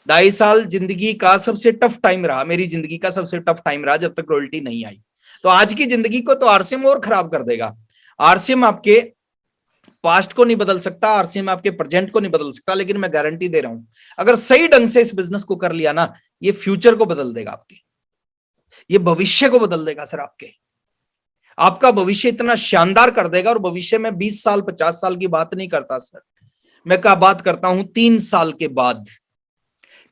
2.5 साल जिंदगी का सबसे टफ टाइम रहा, मेरी जिंदगी का सबसे टफ टाइम रहा, जब तक रॉयल्टी नहीं आई। तो आज की जिंदगी को तो आरसीएम और खराब कर देगा। आरसीएम आपके पास्ट को नहीं बदल सकता, आरसीएम आपके प्रेजेंट को नहीं बदल सकता, लेकिन मैं गारंटी दे रहा हूं, अगर सही ढंग से इस बिजनेस को कर लिया ना, ये फ्यूचर को बदल देगा आपके, ये भविष्य को बदल देगा सर। आपका भविष्य इतना शानदार कर देगा। और भविष्य में 20 साल 50 साल की बात नहीं करता सर, मैं क्या बात करता हूं 3 साल के बाद।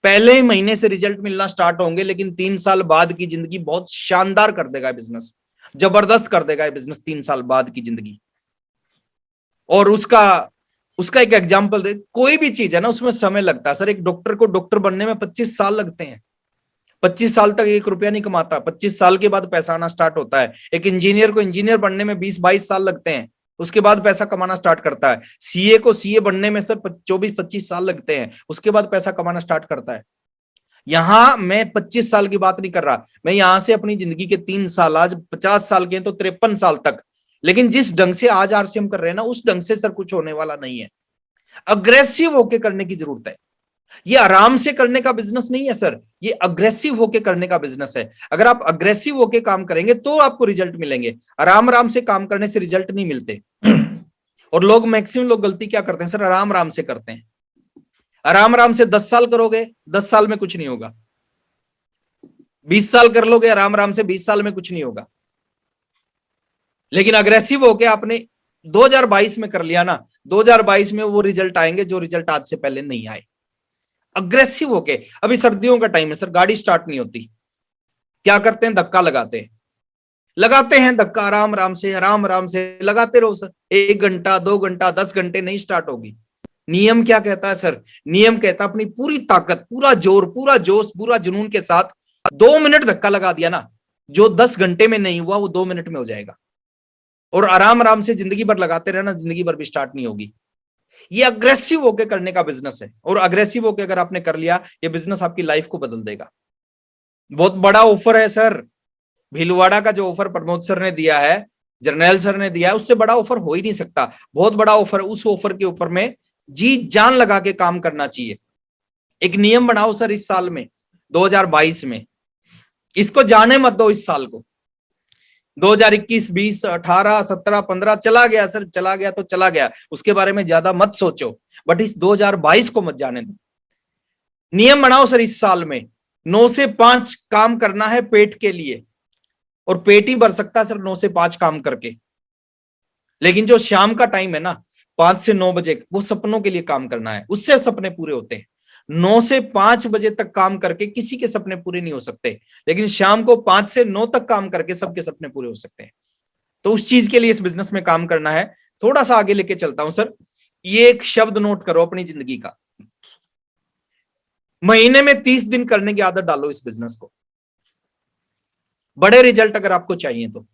पहले ही महीने से रिजल्ट मिलना स्टार्ट होंगे, लेकिन 3 साल बाद की जिंदगी बहुत शानदार कर देगा बिजनेस, जबरदस्त कर देगा बिजनेस 3 साल बाद की जिंदगी। और उसका एक एग्जांपल दे, कोई भी चीज है ना उसमें समय लगता है सर। एक डॉक्टर को डॉक्टर बनने में 25 साल लगते हैं, 25 साल तक 1 रुपया नहीं कमाता, 25 साल के बाद पैसा आना स्टार्ट होता है। एक इंजीनियर को इंजीनियर बनने में 20-22 साल लगते हैं, उसके बाद पैसा कमाना स्टार्ट करता है। सीए को सीए बनने में सर 24-25 साल लगते हैं, उसके बाद पैसा कमाना स्टार्ट करता है। यहां मैं 25 साल की बात नहीं कर रहा, मैं यहां से अपनी जिंदगी के 3 साल, आज 50 साल के हैं तो 53 साल तक, लेकिन जिस ढंग से आज आरसीएम कर रहे हैं ना, उस ढंग से सर कुछ होने वाला नहीं है। अग्रेसिव होके करने की जरूरत है। ये आराम से करने का बिजनेस नहीं है सर, ये अग्रेसिव होके करने का बिजनेस है। अगर आप अग्रेसिव होके काम करेंगे तो आपको रिजल्ट मिलेंगे, आराम आराम से काम करने से रिजल्ट नहीं मिलते। और लोग, मैक्सिमम लोग गलती क्या करते हैं सर, आराम आराम से करते हैं। आराम आराम से 10 साल करोगे, 10 साल में कुछ नहीं होगा। 20 साल कर लोगे आराम आराम से, 20 साल में कुछ नहीं होगा। लेकिन अग्रेसिव होके आपने 2022 में कर लिया ना, 2022 में वो रिजल्ट आएंगे जो रिजल्ट आज से पहले नहीं आए। अग्रेसिव होके, अभी सर्दियों का टाइम है सर, गाड़ी स्टार्ट नहीं होती, क्या करते हैं, धक्का लगाते हैं धक्का, आराम आराम से लगाते रहो सर। 1 घंटा 2 घंटा 10 घंटे नहीं स्टार्ट होगी। नियम क्या कहता है सर, नियम कहता है अपनी पूरी ताकत, पूरा जोर, पूरा जोश, पूरा जुनून के साथ 2 मिनट धक्का लगा दिया ना, जो 10 घंटे में नहीं हुआ वो 2 मिनट में हो जाएगा। और आराम आराम से जिंदगी भर लगाते रहना, जिंदगी भर भी स्टार्ट नहीं होगी। ये अग्रेसिव होके करने का बिजनेस है, और अग्रेसिव होके अगर आपने कर लिया, ये बिजनेस आपकी लाइफ को बदल देगा। बहुत बड़ा ऑफर है सर, भीलवाड़ा का जो ऑफर प्रमोद सर ने दिया है, जर्नैल सर ने दिया है, उससे बड़ा ऑफर हो ही नहीं सकता। बहुत बड़ा ऑफर है, उस ऑफर के ऊपर में जी जान लगा के काम करना चाहिए। एक नियम बनाओ सर इस साल में, 2022 में, इसको जाने मत दो इस साल को। 2021, 20, 18, 17, 15 चला गया सर, चला गया तो चला गया, उसके बारे में ज्यादा मत सोचो, बट इस 2022 को मत जाने दो। नियम बनाओ सर इस साल में, 9 से 5 काम करना है पेट के लिए, और पेट ही भर सकता है सर 9 से 5 काम करके। लेकिन जो शाम का टाइम है ना, 5 से 9 बजे, वो सपनों के लिए काम करना है, उससे सपने पूरे होते हैं। 9 से 5 बजे तक काम करके किसी के सपने पूरे नहीं हो सकते, लेकिन शाम को 5 से 9 तक काम करके सबके सपने पूरे हो सकते हैं। तो उस चीज के लिए इस बिजनेस में काम करना है। थोड़ा सा आगे लेके चलता हूं सर, ये एक शब्द नोट करो अपनी जिंदगी का, महीने में 30 दिन करने की आदत डालो इस बिजनेस को। बड़े रिजल्ट अगर आपको चाहिए तो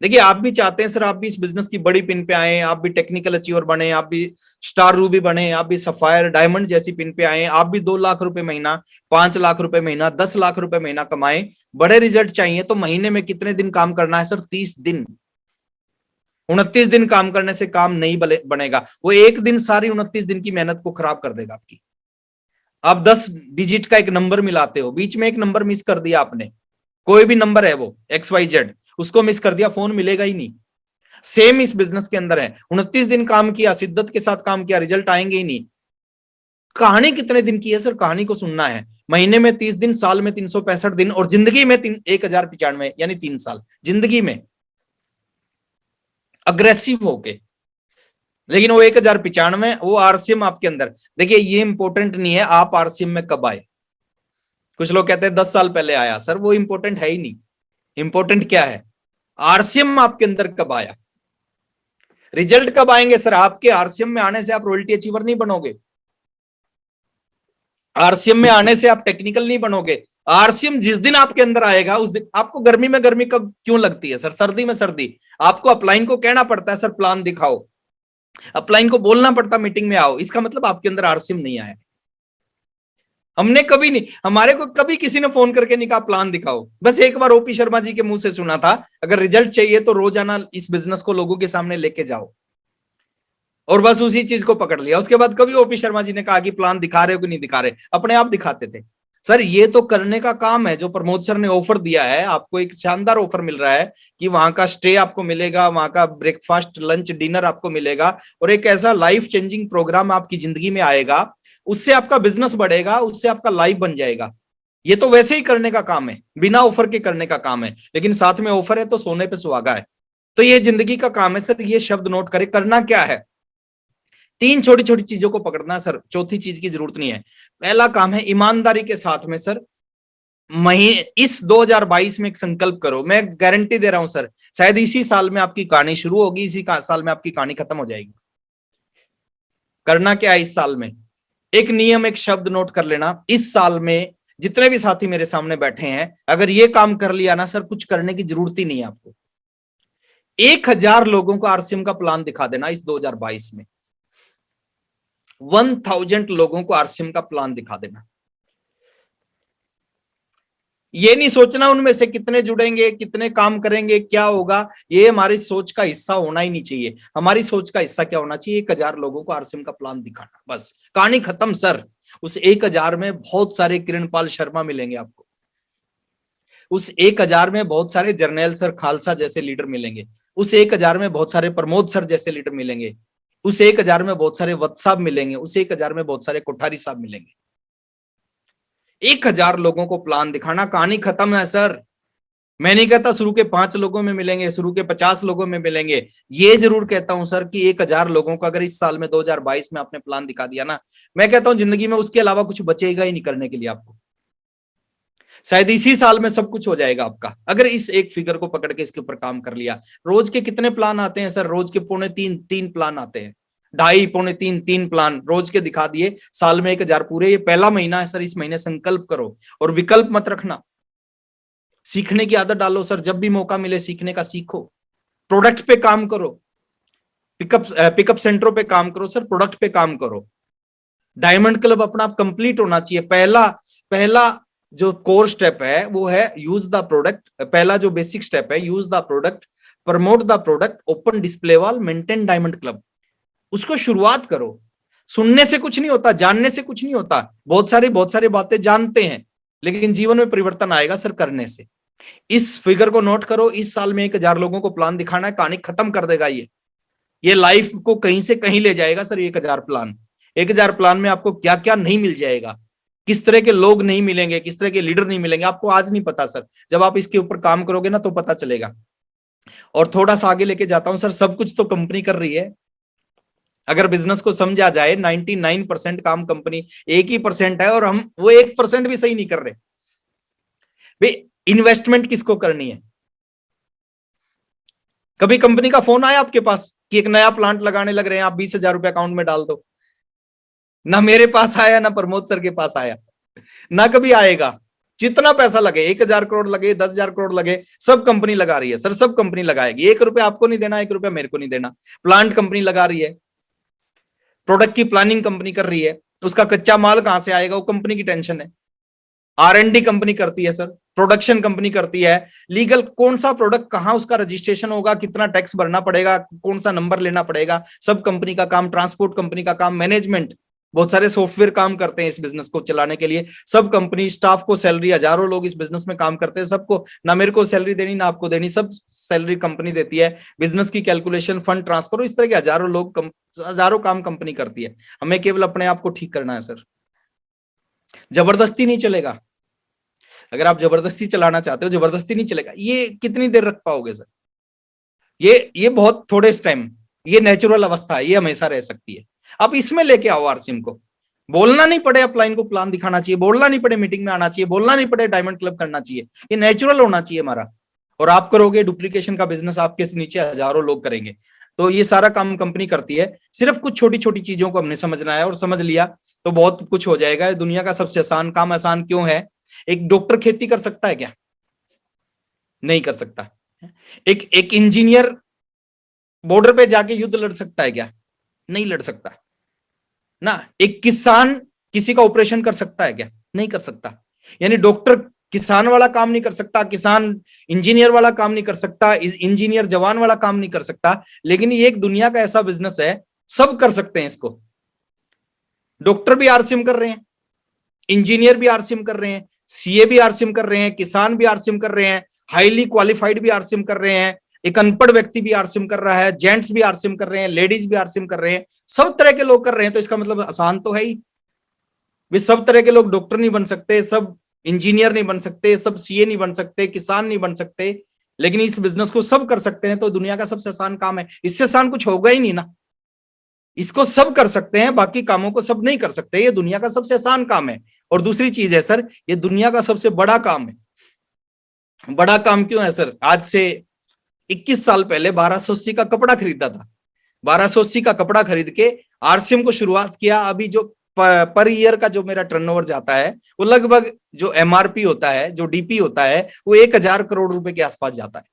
देखिए, आप भी चाहते हैं सर आप भी इस बिजनेस की बड़ी पिन पे आए, आप भी टेक्निकल अचीवर बने, आप भी स्टार रूबी बने, आप भी सफायर डायमंड जैसी पिन पे आए, आप भी 2 लाख रुपए महीना, 5 लाख रुपए महीना, 10 लाख रुपए महीना कमाए। बड़े रिजल्ट चाहिए तो महीने में कितने दिन काम करना है सर, 30 दिन। 29 दिन काम करने से काम नहीं बनेगा, वो एक दिन सारी 29 दिन की मेहनत को खराब कर देगा आपकी। आप 10 डिजिट का एक नंबर मिलाते हो, बीच में एक नंबर मिस कर दिया आपने, कोई भी नंबर है वो XYZ, उसको मिस कर दिया, फोन मिलेगा ही नहीं। सेम इस बिजनेस के अंदर है, 29 दिन काम किया, शिद्दत के साथ काम किया, रिजल्ट आएंगे ही नहीं। कहानी कितने दिन की है सर, कहानी को सुनना है। महीने में 30 दिन, साल में 365 दिन, और जिंदगी में 1095, यानी 3 साल जिंदगी में अग्रेसिव होके। लेकिन वो 1095 वो आरसीएम आपके अंदर, देखिए ये इंपॉर्टेंट नहीं है आप आरसीएम में कब आए। कुछ लोग कहते हैं 10 साल पहले आया, सर वो इंपॉर्टेंट है ही नहीं। इंपॉर्टेंट क्या है, आरसीएम आपके अंदर कब आया। रिजल्ट कब आएंगे सर, आपके आरसीएम में आने से आप रॉयल्टी अचीवर नहीं बनोगे, आरसीएम में आने से आप टेक्निकल नहीं बनोगे। आरसीएम जिस दिन आपके अंदर आएगा उस दिन आपको गर्मी में गर्मी कब क्यों लगती है सर, सर्दी में सर्दी, आपको अपलाइन को कहना पड़ता है सर प्लान दिखाओ, अपलाइन को बोलना पड़ता मीटिंग में आओ, इसका मतलब आपके अंदर आरसीएम नहीं आया। हमने कभी नहीं, हमारे को कभी किसी ने फोन करके नहीं कहा प्लान दिखाओ। बस एक बार ओपी शर्मा जी के मुंह से सुना था, अगर रिजल्ट चाहिए तो रोजाना इस बिजनेस को लोगों के सामने लेके जाओ, और बस उसी चीज को पकड़ लिया। उसके बाद कभी ओपी शर्मा जी ने कहा कि प्लान दिखा रहे हो कि नहीं दिखा रहे, अपने आप दिखाते थे। सर ये तो करने का काम है, जो प्रमोद सर ने ऑफर दिया है आपको, एक शानदार ऑफर मिल रहा है कि वहां का स्टे आपको मिलेगा, वहां का ब्रेकफास्ट लंच डिनर आपको मिलेगा, और एक ऐसा लाइफ चेंजिंग प्रोग्राम आपकी जिंदगी में आएगा, उससे आपका बिजनेस बढ़ेगा, उससे आपका लाइफ बन जाएगा। ये तो वैसे ही करने का काम है, बिना ऑफर के करने का काम है, लेकिन साथ में ऑफर है तो सोने पे सुहागा है। तो ये जिंदगी का काम है सर, ये शब्द नोट करें। करना क्या है, 3 छोटी छोटी चीजों को पकड़ना सर, चौथी चीज की जरूरत नहीं है। पहला काम है ईमानदारी के साथ में सर इस 2022 में एक संकल्प करो। मैं गारंटी दे रहा हूं सर, शायद इसी साल में आपकी कहानी शुरू होगी, इसी साल में आपकी कहानी खत्म हो जाएगी। करना क्या है इस साल में, एक नियम, एक शब्द नोट कर लेना, इस साल में जितने भी साथी मेरे सामने बैठे हैं, अगर ये काम कर लिया ना सर, कुछ करने की जरूरत ही नहीं है आपको। 1000 लोगों को आरसीएम का प्लान दिखा देना इस 2022 में। 1000 लोगों को आरसीएम का प्लान दिखा देना। ये नहीं सोचना उनमें से कितने जुड़ेंगे, कितने काम करेंगे, क्या होगा, ये हमारी सोच का हिस्सा होना ही नहीं चाहिए। हमारी सोच का हिस्सा क्या होना चाहिए? 1000 लोगों को आरसीएम का प्लान दिखाना, बस कहानी खत्म सर। उस 1000 में बहुत सारे किरणपाल शर्मा मिलेंगे आपको। उस 1000 में बहुत सारे जर्नैल सर खालसा जैसे लीडर मिलेंगे। उस 1000 में बहुत सारे प्रमोद सर जैसे लीडर मिलेंगे। उस 1000 में बहुत सारे वत्स साहब मिलेंगे। उस 1000 में बहुत सारे कोठारी साहब मिलेंगे। 1000 लोगों को प्लान दिखाना, कहानी खत्म है सर। मैं नहीं कहता शुरू के 5 लोगों में मिलेंगे, शुरू के 50 लोगों में मिलेंगे। ये जरूर कहता हूं सर कि 1000 लोगों को अगर इस साल में 2022 में आपने प्लान दिखा दिया ना, मैं कहता हूं जिंदगी में उसके अलावा कुछ बचेगा ही नहीं करने के लिए आपको। शायद इसी साल में सब कुछ हो जाएगा आपका, अगर इस एक फिगर को पकड़ के इसके ऊपर काम कर लिया। रोज के कितने प्लान आते हैं सर? रोज के 2.25-3 प्लान आते हैं। 2.5 2.25-3 प्लान रोज के दिखा दिए, साल में 1000 पूरे। ये पहला महीना है सर, इस महीने संकल्प करो और विकल्प मत रखना। सीखने की आदत डालो सर, जब भी मौका मिले सीखने का सीखो। प्रोडक्ट पे काम करो, पिकअप सेंटरों पे काम करो सर, प्रोडक्ट पे काम करो। डायमंड क्लब अपना आप कंप्लीट होना चाहिए। पहला जो कोर स्टेप है वो है यूज द प्रोडक्ट। पहला जो बेसिक स्टेप है, use the product, promote the product, open display wall, maintain diamond club. उसको शुरुआत करो। सुनने से कुछ नहीं होता, जानने से कुछ नहीं होता। बहुत सारी बातें जानते हैं, लेकिन जीवन में परिवर्तन आएगा सर करने से। इस फिगर को नोट करो, इस साल में 1000 लोगों को प्लान दिखाना है, कहानी खत्म कर देगा ये लाइफ को कहीं से कहीं ले जाएगा सर। 1000 प्लान, 1000 प्लान में आपको क्या क्या नहीं मिल जाएगा, किस तरह के लोग नहीं मिलेंगे, किस तरह के लीडर नहीं मिलेंगे, आपको आज नहीं पता सर। जब आप इसके ऊपर काम करोगे ना तो पता चलेगा। और थोड़ा सा आगे लेके जाता हूं सर, सब कुछ तो कंपनी कर रही है। अगर बिजनेस को समझा जाए, 99% काम कंपनी, 1% है, और हम वो 1% भी सही नहीं कर रहे भाई। इन्वेस्टमेंट किसको करनी है? कभी कंपनी का फोन आया आपके पास कि एक नया प्लांट लगाने लग रहे हैं, आप 20,000 रुपए अकाउंट में डाल दो? ना मेरे पास आया, ना प्रमोद सर के पास आया, ना कभी आएगा। जितना पैसा लगे, 1000 करोड़ लगे, 10,000 करोड़ लगे, सब कंपनी लगा रही है सर, सब कंपनी लगाएगी। 1 रुपया आपको नहीं देना, 1 रुपया मेरे को नहीं देना। प्लांट कंपनी लगा रही है, प्रोडक्ट की प्लानिंग कंपनी कर रही है, उसका कच्चा माल कहां से आएगा वो कंपनी की टेंशन है। R&D कंपनी करती है सर, प्रोडक्शन कंपनी करती है, लीगल कौन सा प्रोडक्ट कहां उसका रजिस्ट्रेशन होगा, कितना टैक्स भरना पड़ेगा, कौन सा नंबर लेना पड़ेगा, सब कंपनी का काम। ट्रांसपोर्ट कंपनी का काम, मैनेजमेंट, बहुत सारे सॉफ्टवेयर काम करते हैं इस बिजनेस को चलाने के लिए, सब कंपनी। स्टाफ को सैलरी, हजारों लोग इस बिजनेस में काम करते हैं, सबको, ना मेरे को सैलरी देनी ना आपको देनी, सब सैलरी कंपनी देती है। बिजनेस की कैलकुलेशन, फंड ट्रांसफर, इस तरह के हजारों लोग, हजारों काम कंपनी करती है। हमें केवल अपने आप को ठीक करना है सर। जबरदस्ती नहीं चलेगा। अगर आप जबरदस्ती चलाना चाहते हो, जबरदस्ती नहीं चलेगा। ये कितनी देर रख पाओगे सर? ये बहुत थोड़े टाइम, ये नेचुरल अवस्था है, ये हमेशा रह सकती है। आप इसमें लेके आओ आरसीएम को। बोलना नहीं पड़े अपलाइन को प्लान दिखाना चाहिए, बोलना नहीं पड़े मीटिंग में आना चाहिए, बोलना नहीं पड़े डायमंड क्लब करना चाहिए। ये नेचुरल होना चाहिए हमारा। और आप करोगे डुप्लीकेशन का बिजनेस, आपके नीचे हजारों लोग करेंगे। तो ये सारा काम कंपनी करती है। सिर्फ कुछ छोटी छोटी चीजों को हमने समझना है, और समझ लिया तो बहुत कुछ हो जाएगा। दुनिया का सबसे आसान काम आसान क्यों है? एक डॉक्टर खेती कर सकता है क्या? नहीं कर सकता। एक इंजीनियर बॉर्डर पे जाके युद्ध लड़ सकता है क्या? नहीं लड़ सकता ना। एक किसान किसी का ऑपरेशन कर सकता है क्या? नहीं कर सकता। यानी डॉक्टर किसान वाला काम नहीं कर सकता, किसान इंजीनियर वाला काम नहीं कर सकता, इंजीनियर जवान वाला काम नहीं कर सकता। लेकिन ये एक दुनिया का ऐसा बिजनेस है, सब कर सकते हैं इसको। डॉक्टर भी आरसीएम कर रहे हैं, इंजीनियर भी आरसीएम कर रहे हैं, सीए भी आरसीएम कर रहे हैं, किसान भी आरसीएम कर रहे हैं, हाईली क्वालिफाइड भी आरसीएम कर रहे हैं, एक अनपढ़ व्यक्ति भी आरसीएम कर रहा है, जेंट्स भी आरसीएम कर रहे हैं, लेडीज भी आरसीएम कर रहे हैं, सब तरह के लोग कर रहे हैं। तो इसका मतलब आसान तो है ही। वे सब तरह के लोग डॉक्टर नहीं बन सकते, सब इंजीनियर नहीं बन सकते, सब सीए नहीं बन सकते, किसान नहीं बन सकते, लेकिन इस बिजनेस को सब कर सकते हैं। तो दुनिया का सबसे आसान काम है, इससे आसान कुछ होगा ही नहीं ना। इसको सब कर सकते हैं, बाकी कामों को सब नहीं कर सकते। ये दुनिया का सबसे आसान काम है। और दूसरी चीज है सर, ये दुनिया का सबसे बड़ा काम है। बड़ा काम क्यों है सर? आज से 21 साल पहले 1280 का कपड़ा खरीदा था। 1280 का कपड़ा खरीद के आरसीएम को शुरुआत किया। अभी जो पर ईयर का जो मेरा टर्नओवर जाता है वो लगभग जो एमआरपी होता है, जो डीपी होता है, वो 1,000 करोड़ रुपए के आसपास जाता है।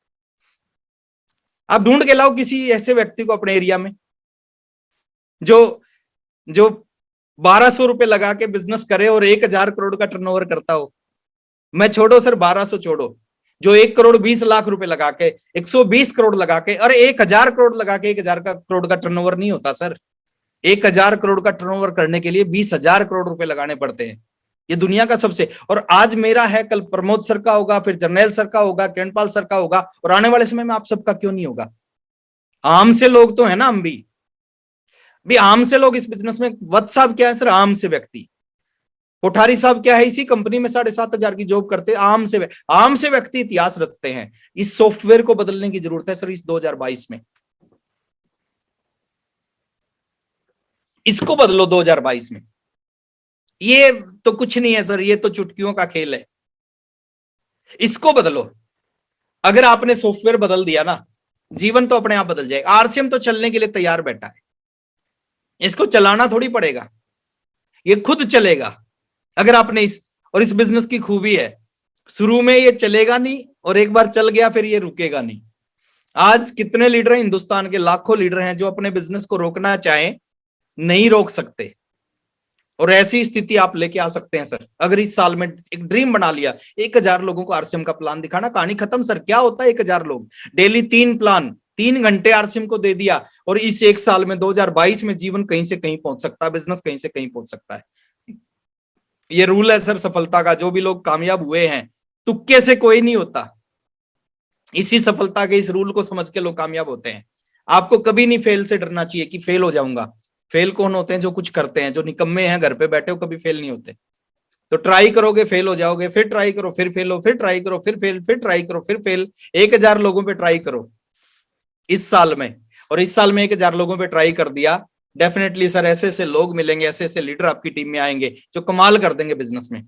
आप ढूंढ के लाओ किसी ऐसे व्यक्ति को अपने एरिया में जो जो 1,200 रुपए लगा के बिजनेस करे और 1,000 करोड़ का टर्नओवर करता हो। मैं छोड़ो सर, 1,200 छोड़ो, जो 1,20,00,000 रुपए लगा के, 120 करोड़ लगा के, अरे 1,000 करोड़ लगा के 1,000 करोड़ का टर्नओवर नहीं होता सर। 1,000 करोड़ का टर्नओवर करने के लिए 20,000 करोड़ रुपए लगाने पड़ते हैं। ये दुनिया का सबसे, और आज मेरा है, कल प्रमोद सर का होगा, फिर जर्नैल सर का होगा, किरणपाल सर का होगा, और आने वाले समय में आप सबका क्यों नहीं होगा। आम से लोग तो है ना, हम भी आम से लोग इस बिजनेस में। वत्स साहब क्या है सर, आम से व्यक्ति। कोठारी साहब क्या है, इसी कंपनी में 7,500 की जॉब करते, आम से व्यक्ति इतिहास रचते हैं। इस सॉफ्टवेयर को बदलने की जरूरत है सर इस 2022 में। इसको बदलो 2022 में। ये तो कुछ नहीं है सर, ये तो चुटकियों का खेल है। इसको बदलो। अगर आपने सॉफ्टवेयर बदल दिया ना, जीवन तो अपने आप बदल जाएगा। आरसीएम तो चलने के लिए तैयार बैठा है, इसको चलाना थोड़ी पड़ेगा, ये खुद चलेगा। अगर आपने इस बिजनेस की खूबी है, शुरू में ये चलेगा नहीं, और एक बार चल गया फिर ये रुकेगा नहीं। आज कितने लीडर हैं हिंदुस्तान के, लाखों लीडर हैं जो अपने बिजनेस को रोकना चाहें, नहीं रोक सकते। और ऐसी स्थिति आप लेके आ सकते हैं सर। अगर इस साल में एक ड्रीम बना लिया, 1,000 लोगों को आरसीएम का प्लान दिखाना, कहानी खत्म सर। क्या होता है 1,000 लोग, डेली 3 प्लान, 3 घंटे आरसीएम को दे दिया, और इस एक साल में 2022 में जीवन कहीं से कहीं पहुंच सकता है, बिजनेस कहीं से कहीं पहुंच सकता है। ये रूल है सर सफलता का। जो भी लोग कामयाब हुए हैं, तुक्के से कोई नहीं होता। इसी सफलता के इस रूल को समझ के लोग कामयाब होते हैं। आपको कभी नहीं फेल से डरना चाहिए कि फेल हो जाऊंगा। फेल कौन होते हैं, जो कुछ करते हैं, जो निकम्मे हैं घर पे बैठे हो, कभी फेल नहीं होते। तो ट्राई करोगे फेल हो जाओगे, फिर ट्राई करो फिर फेल हो, फिर ट्राई करो फिर फेल, फिर ट्राई करो फिर फेल। 1,000 लोगों पे ट्राई करो इस साल में, और इस साल में 1,000 लोगों पे ट्राई कर दिया, डेफिनेटली सर ऐसे ऐसे लोग मिलेंगे, ऐसे ऐसे लीडर आपकी टीम में आएंगे जो कमाल कर देंगे बिजनेस में,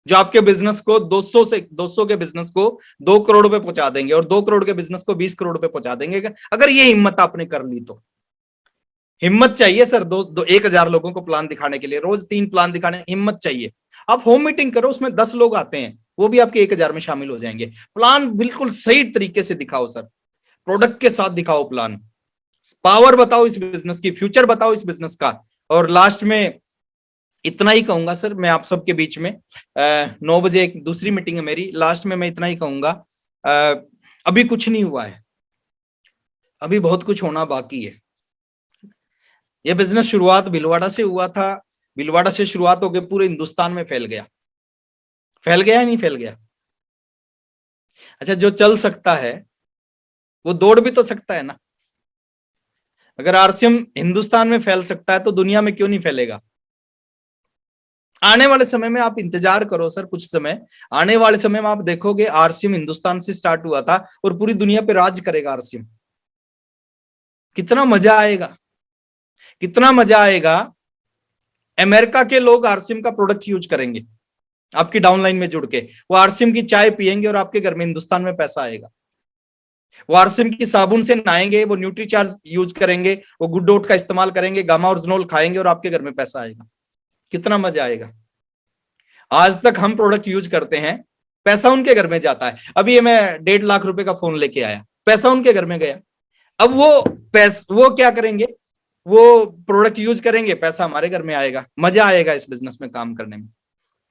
जो आपके बिजनेस को 200 के बिजनेस को 2 करोड़ पे पहुंचा देंगे, और 2 करोड़ के बिजनेस को 20 करोड़ पे पहुंचा देंगे। अगर ये हिम्मत आपने कर ली तो। हिम्मत चाहिए सर 1,000 लोगों को प्लान दिखाने के लिए, रोज 3 प्लान दिखाने, हिम्मत चाहिए। आप होम मीटिंग करो, उसमें 10 लोग आते हैं, वो भी आपके 1,000 में शामिल हो जाएंगे। प्लान बिल्कुल सही तरीके से दिखाओ सर, प्रोडक्ट के साथ दिखाओ प्लान, पावर बताओ इस बिजनेस की, फ्यूचर बताओ इस बिजनेस का। और लास्ट में इतना ही कहूंगा सर, मैं आप सबके बीच में 9 बजे एक दूसरी मीटिंग है मेरी, लास्ट में मैं इतना ही कहूंगा, अभी कुछ नहीं हुआ है, अभी बहुत कुछ होना बाकी है। ये बिजनेस शुरुआत भीलवाड़ा से हुआ था, भीलवाड़ा से शुरुआत होकर पूरे हिंदुस्तान में फैल गया। फैल गया नहीं फैल गया? अच्छा, जो चल सकता है वो दौड़ भी तो सकता है ना। अगर आरसीएम हिंदुस्तान में फैल सकता है तो दुनिया में क्यों नहीं फैलेगा। आने वाले समय में आप इंतजार करो सर, कुछ समय आने वाले समय में आप देखोगे आरसीएम हिंदुस्तान से स्टार्ट हुआ था और पूरी दुनिया पे राज करेगा आरसीएम। कितना मजा आएगा, कितना मजा आएगा। अमेरिका के लोग आरसीएम का प्रोडक्ट यूज करेंगे आपकी डाउनलाइन में जुड़ के, वो आरसीएम की चाय पियेंगे और आपके घर में हिंदुस्तान में पैसा आएगा। वो आरसीएम की साबुन से नहाएंगे, वो न्यूट्रीचार्ज यूज करेंगे, वो गुड डॉट का इस्तेमाल करेंगे, गामा ओरिजिनल खाएंगे और आपके घर में पैसा आएगा। कितना मजा आएगा। आज तक हम प्रोडक्ट यूज करते हैं, पैसा उनके घर में जाता है। अभी मैं 1.5 लाख रुपए का फोन लेके आया, पैसा उनके घर में गया। अब वो क्या करेंगे, वो प्रोडक्ट यूज करेंगे, पैसा हमारे घर में आएगा। मजा आएगा इस बिजनेस में काम करने में।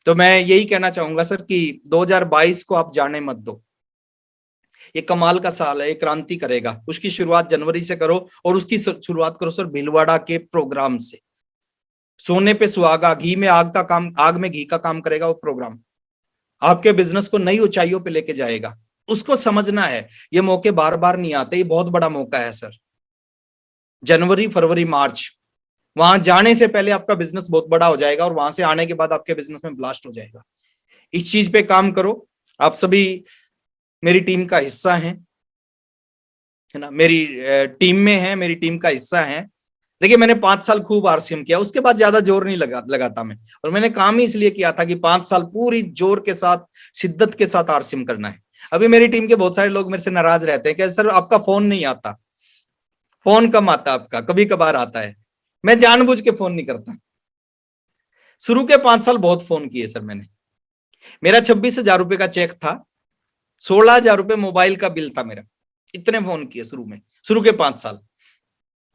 तो मैं यही कहना चाहूंगा सर कि 2022 को आप जाने मत दो। ये कमाल का साल है, ये क्रांति करेगा। उसकी शुरुआत जनवरी से करो, और उसकी शुरुआत करो सर भीलवाड़ा के प्रोग्राम से। सोने पे सुहागा, घी में आग का काम, आग में घी का काम करेगा वो प्रोग्राम। आपके बिजनेस को नई ऊंचाइयों पे लेके जाएगा। उसको समझना है, ये मौके बार बार नहीं आते, ये बहुत बड़ा मौका है सर। जनवरी, फरवरी, मार्च, वहां जाने से पहले आपका बिजनेस बहुत बड़ा हो जाएगा, और वहां से आने के बाद आपके बिजनेस में ब्लास्ट हो जाएगा। इस चीज पे काम करो। आप सभी मेरी टीम का हिस्सा हैं, है ना, मेरी टीम में है, मेरी टीम का हिस्सा है। देखिए, मैंने 5 साल खूब आरसीएम किया, उसके बाद ज्यादा जोर नहीं लगाता मैं, और मैंने काम ही इसलिए किया था कि 5 साल पूरी जोर के साथ, शिद्दत के साथ आरसीएम करना है। अभी मेरी टीम के बहुत सारे लोग मेरे से नाराज रहते हैं कि सर आपका फोन नहीं आता, फोन कम आता, आपका कभी कभार आता है। मैं जानबूझ के फोन नहीं करता। शुरू के 5 साल बहुत फोन किए सर मैंने। मेरा 26,000 रुपए का चेक था, 16,000 रुपए मोबाइल का बिल था मेरा। इतने फोन किए शुरू के 5 साल।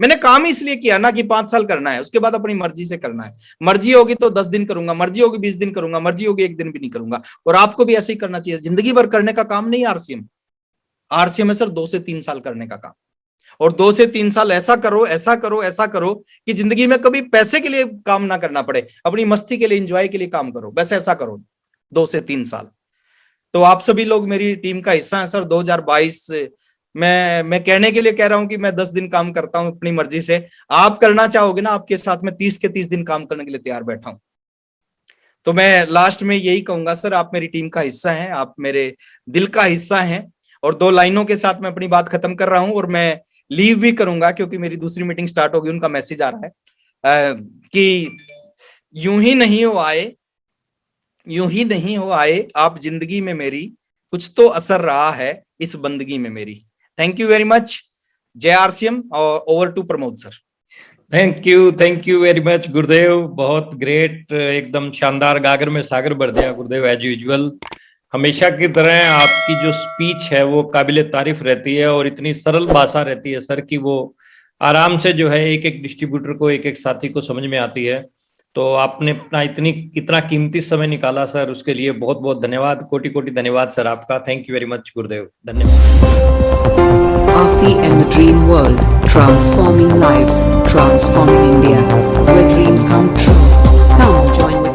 मैंने काम इसलिए किया ना कि 5 साल करना है, उसके बाद अपनी मर्जी से करना है। मर्जी होगी तो 10 दिन करूंगा, मर्जी होगी 20 दिन करूंगा, मर्जी होगी 1 दिन भी नहीं करूंगा। और आपको भी ऐसे ही करना चाहिए। जिंदगी भर करने का काम नहीं आरसीएम है सर 2 से 3 साल करने का काम। और 2 से 3 साल ऐसा करो, ऐसा करो, ऐसा करो कि जिंदगी में कभी पैसे के लिए काम ना करना पड़े, अपनी मस्ती के लिए, एंजॉय के लिए काम करो। बस ऐसा करो 2 से 3 साल। तो आप सभी लोग मेरी टीम का हिस्सा है सर। 2022 से मैं कहने के लिए कह रहा हूं कि मैं 10 दिन काम करता हूं अपनी मर्जी से। आप करना चाहोगे ना, आपके साथ में 30 के 30 दिन काम करने के लिए तैयार बैठा हूं। तो मैं लास्ट में यही कहूंगा सर, आप मेरी टीम का हिस्सा हैं, आप मेरे दिल का हिस्सा हैं। और 2 लाइनों के साथ मैं अपनी बात खत्म कर रहा हूं और मैं लीव भी करूंगा क्योंकि मेरी दूसरी मीटिंग स्टार्ट होगी। उनका मैसेज आ रहा है कि यूं ही नहीं हो आए आप जिंदगी में मेरी, कुछ तो असर रहा है इस बंदगी में मेरी। Thank you very much. जय RCM. Over to Pramod sir. Thank you very much गुरुदेव। बहुत ग्रेट, एकदम शानदार, गागर में सागर भर दिया गुरुदेव एज यूजुअल। हमेशा की तरह आपकी जो स्पीच है वो काबिले तारीफ रहती है और इतनी सरल भाषा रहती है सर कि वो आराम से जो है एक एक डिस्ट्रीब्यूटर को, एक एक साथी को समझ में आती है। तो आपने अपना इतना कीमती समय निकाला सर, उसके लिए बहुत बहुत धन्यवाद, कोटि कोटि धन्यवाद सर आपका। थैंक यू वेरी मच गुरुदेव, धन्यवाद। RCM The Dream World, transforming lives, transforming India, where dreams come true. Come join with